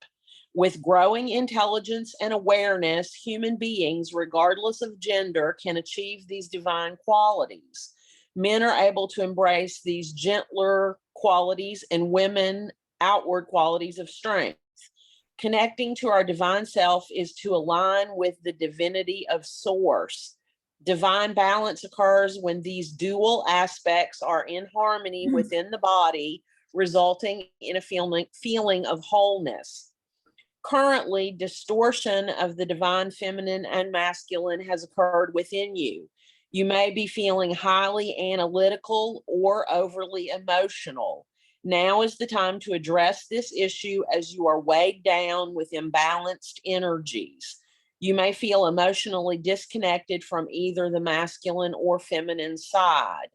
With growing intelligence and awareness, human beings, regardless of gender, can achieve these divine qualities. Men are able to embrace these gentler qualities, and women outward qualities of strength. Connecting to our divine self is to align with the divinity of source. Divine balance occurs when these dual aspects are in harmony within the body, resulting in a feeling of wholeness. Currently, distortion of the divine feminine and masculine has occurred within you. You may be feeling highly analytical or overly emotional. Now is the time to address this issue as you are weighed down with imbalanced energies. You may feel emotionally disconnected from either the masculine or feminine side.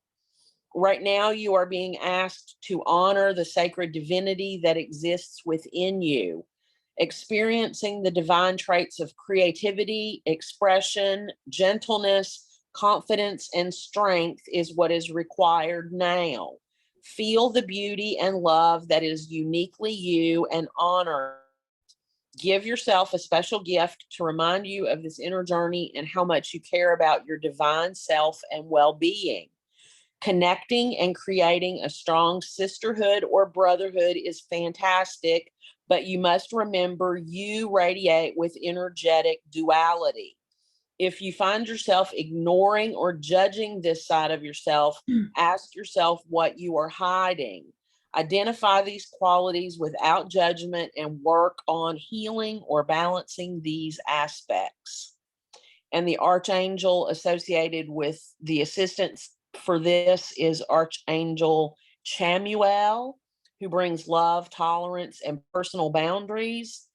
Right now, you are being asked to honor the sacred divinity that exists within you. Experiencing the divine traits of creativity, expression, gentleness, confidence, and strength is what is required now. Feel the beauty and love that is uniquely you and honor. Give yourself a special gift to remind you of this inner journey and how much you care about your divine self and well-being. Connecting and creating a strong sisterhood or brotherhood is fantastic, but you must remember you radiate with energetic duality. If you find yourself ignoring or judging this side of yourself, ask yourself what you are hiding. Identify these qualities without judgment and work on healing or balancing these aspects. And the archangel associated with the assistance for this is Archangel Chamuel, who brings love, tolerance, and personal boundaries.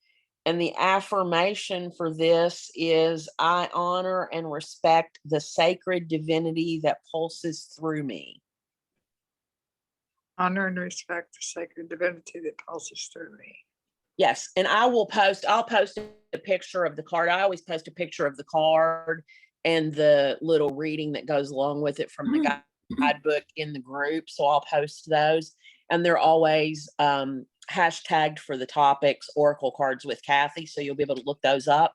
And the affirmation for this is, I honor and respect the sacred divinity that pulses through me. Honor and respect the sacred divinity that pulses through me. Yes, and I'll post a picture of the card. I always post a picture of the card and the little reading that goes along with it from the guidebook in the group. So I'll post those, and they're always hashtagged for the topics, Oracle Cards with Kathy. So you'll be able to look those up.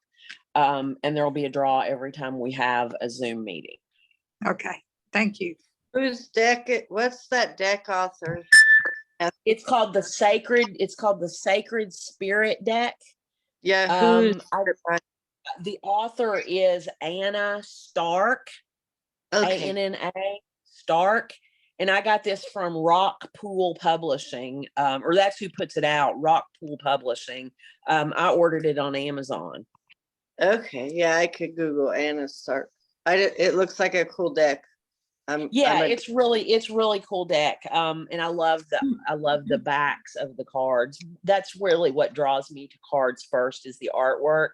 And there'll be a draw every time we have a Zoom meeting. Okay, thank you. Whose deck? What's that deck author? It's called the Sacred Spirit deck. Yeah, who's The author is Anna Stark, okay? ANNA Stark. And I got this from Rock Pool Publishing, or that's who puts it out, Rock Pool Publishing. I ordered it on Amazon. Okay, yeah, I could Google Anna Stark. It looks like a cool deck. It's really cool deck. And I love the backs of the cards. That's really what draws me to cards first, is the artwork.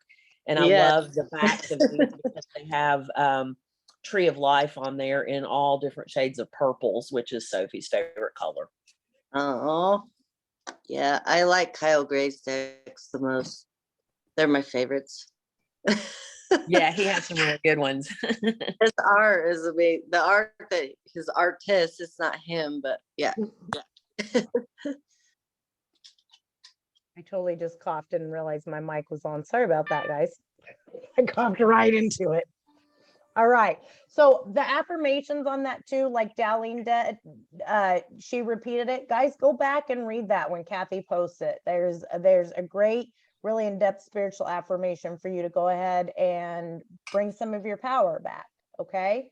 And I love the backs of these because they have Tree of Life on there in all different shades of purples, which is Sophie's favorite color. Oh, yeah, I like Kyle Gray's decks the most. They're my favorites. Yeah, he has some really good ones. His art is amazing. The art that his artist, it's not him, but yeah. I totally just coughed, didn't realize my mic was on. Sorry about that, guys. I coughed right into it. All right. So the affirmations on that too, like Darlene did, she repeated it. Guys, go back and read that when Kathy posts it. There's a great, really in-depth spiritual affirmation for you to go ahead and bring some of your power back. Okay.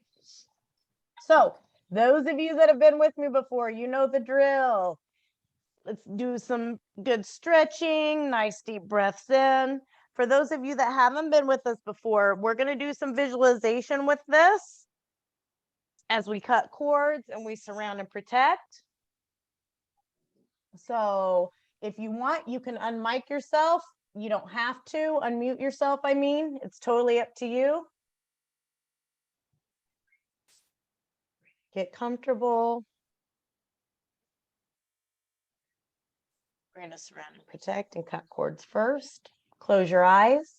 So those of you that have been with me before, you know the drill. Let's do some good stretching, nice deep breaths in. For those of you that haven't been with us before, we're going to do some visualization with this as we cut cords and we surround and protect. So if you want, you can unmic yourself. You don't have to unmute yourself. I mean, it's totally up to you. Get comfortable. We're going to surround and protect and cut cords first. Close your eyes.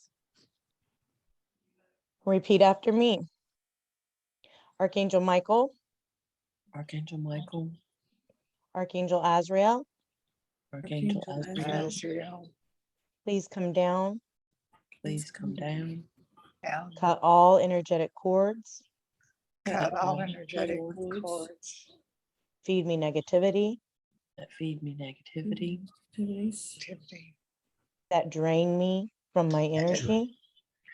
Repeat after me. Archangel Michael. Archangel Michael. Archangel Azrael. Archangel Azrael. Azrael. Please come down. Please come down. Down. Cut all energetic cords. Cut all energetic cords. Feed me negativity. That feed me negativity. Activity. That drain me from my energy.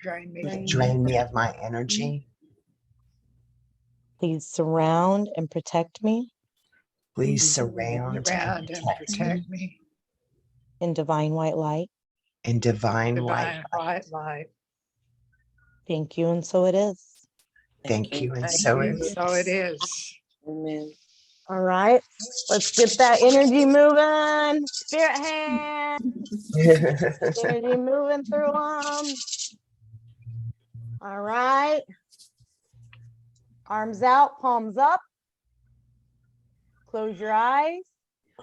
Drain me. That drain me of my energy. Please surround and protect me Please surround Around and protect me. in divine white light. in divine light. Divine white light. Thank you, and so it is. Thank you, and Thank so you. it is. So it is. Amen. All right, let's get that energy moving. Spirit hand, energy moving through them. All right. Arms out, palms up. Close your eyes.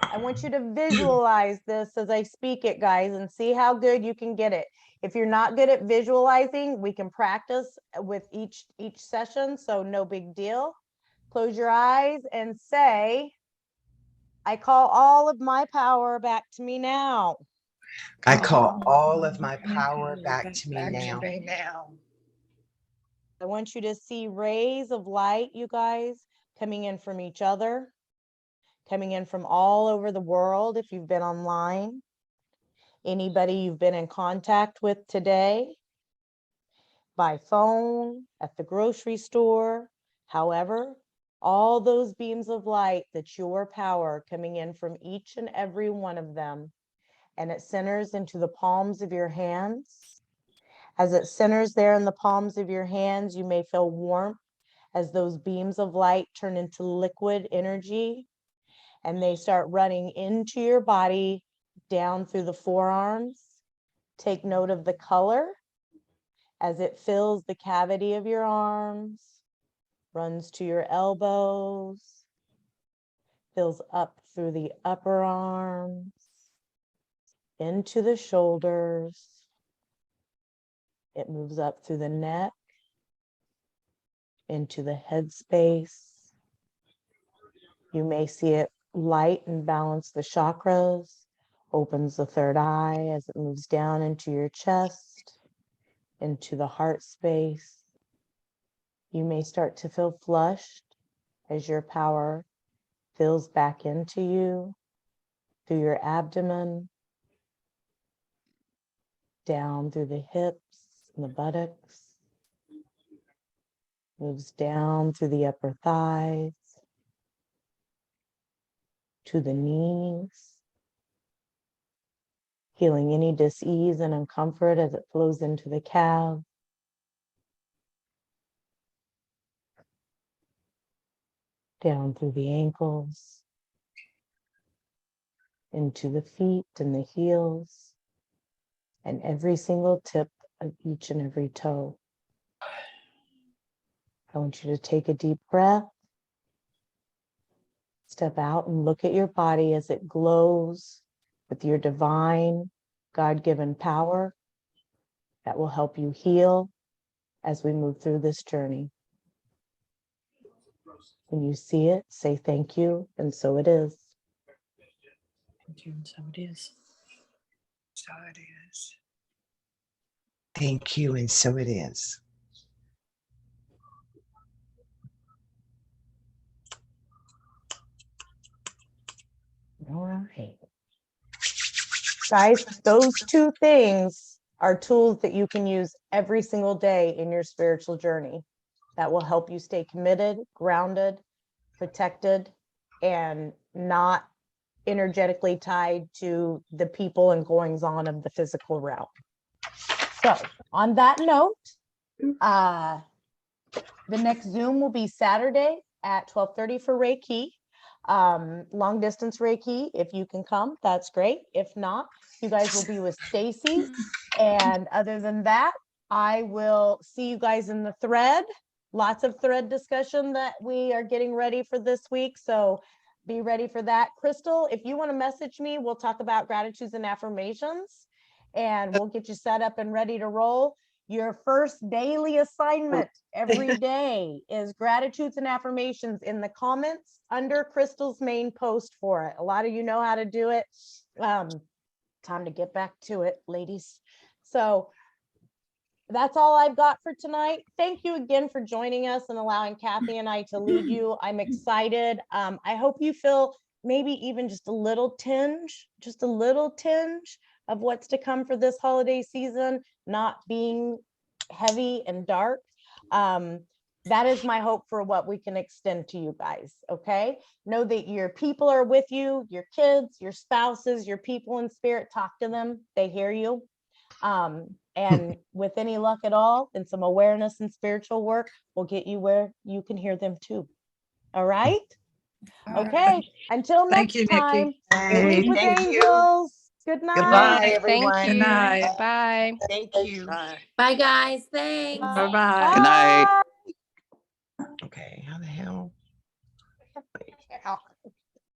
I want you to visualize this as I speak it, guys, and see how good you can get it. If you're not good at visualizing, we can practice with each session, so no big deal. Close your eyes and say, I call all of my power back to me now. I call all of my power back to me now. I want you to see rays of light, you guys, coming in from each other, coming in from all over the world if you've been online, anybody you've been in contact with today, by phone, at the grocery store, however, all those beams of light, that's your power coming in from each and every one of them. And it centers into the palms of your hands. As it centers there in the palms of your hands, you may feel warmth as those beams of light turn into liquid energy and they start running into your body down through the forearms. Take note of the color as it fills the cavity of your arms, runs to your elbows, fills up through the upper arms, into the shoulders. It moves up through the neck, into the head space. You may see it light and balance the chakras, opens the third eye as it moves down into your chest, into the heart space. You may start to feel flushed as your power fills back into you through your abdomen, down through the hips and the buttocks, moves down through the upper thighs, to the knees, healing any dis-ease and uncomfort as it flows into the calves, down through the ankles, into the feet and the heels, and every single tip of each and every toe. I want you to take a deep breath, step out and look at your body as it glows with your divine, God-given power that will help you heal as we move through this journey. When you see it, say thank you, and so it is. Thank you, and so it is. So it is. Thank you, and so it is. All right. Guys, those two things are tools that you can use every single day in your spiritual journey that will help you stay committed, grounded, protected, and not energetically tied to the people and goings on of the physical realm. So on that note, the next Zoom will be Saturday at 12:30 for Reiki. Long distance Reiki, if you can come, that's great. If not, you guys will be with Stacy. And other than that, I will see you guys in the thread. Lots of thread discussion that we are getting ready for this week. So be ready for that. Crystal, if you want to message me, we'll talk about gratitudes and affirmations and we'll get you set up and ready to roll. Your first daily assignment every day is gratitudes and affirmations in the comments under Crystal's main post for it. A lot of you know how to do it. Time to get back to it, ladies. So that's all I've got for tonight. Thank you again for joining us and allowing Kathy and I to lead you. I'm excited. I hope you feel maybe even just a little tinge of what's to come for this holiday season, not being heavy and dark. That is my hope for what we can extend to you guys, okay? Know that your people are with you, your kids, your spouses, your people in spirit, talk to them, they hear you. And with any luck at all and some awareness and spiritual work, will get you where you can hear them too. All right? Okay, until Thank next you, time, Nikki. Hey, sleep with thank you. angels. Good night. Goodbye, Thank everyone. you. night. Bye. Thank you. Bye, guys. Thanks. Bye-bye. Good night. Bye. Okay, how the hell?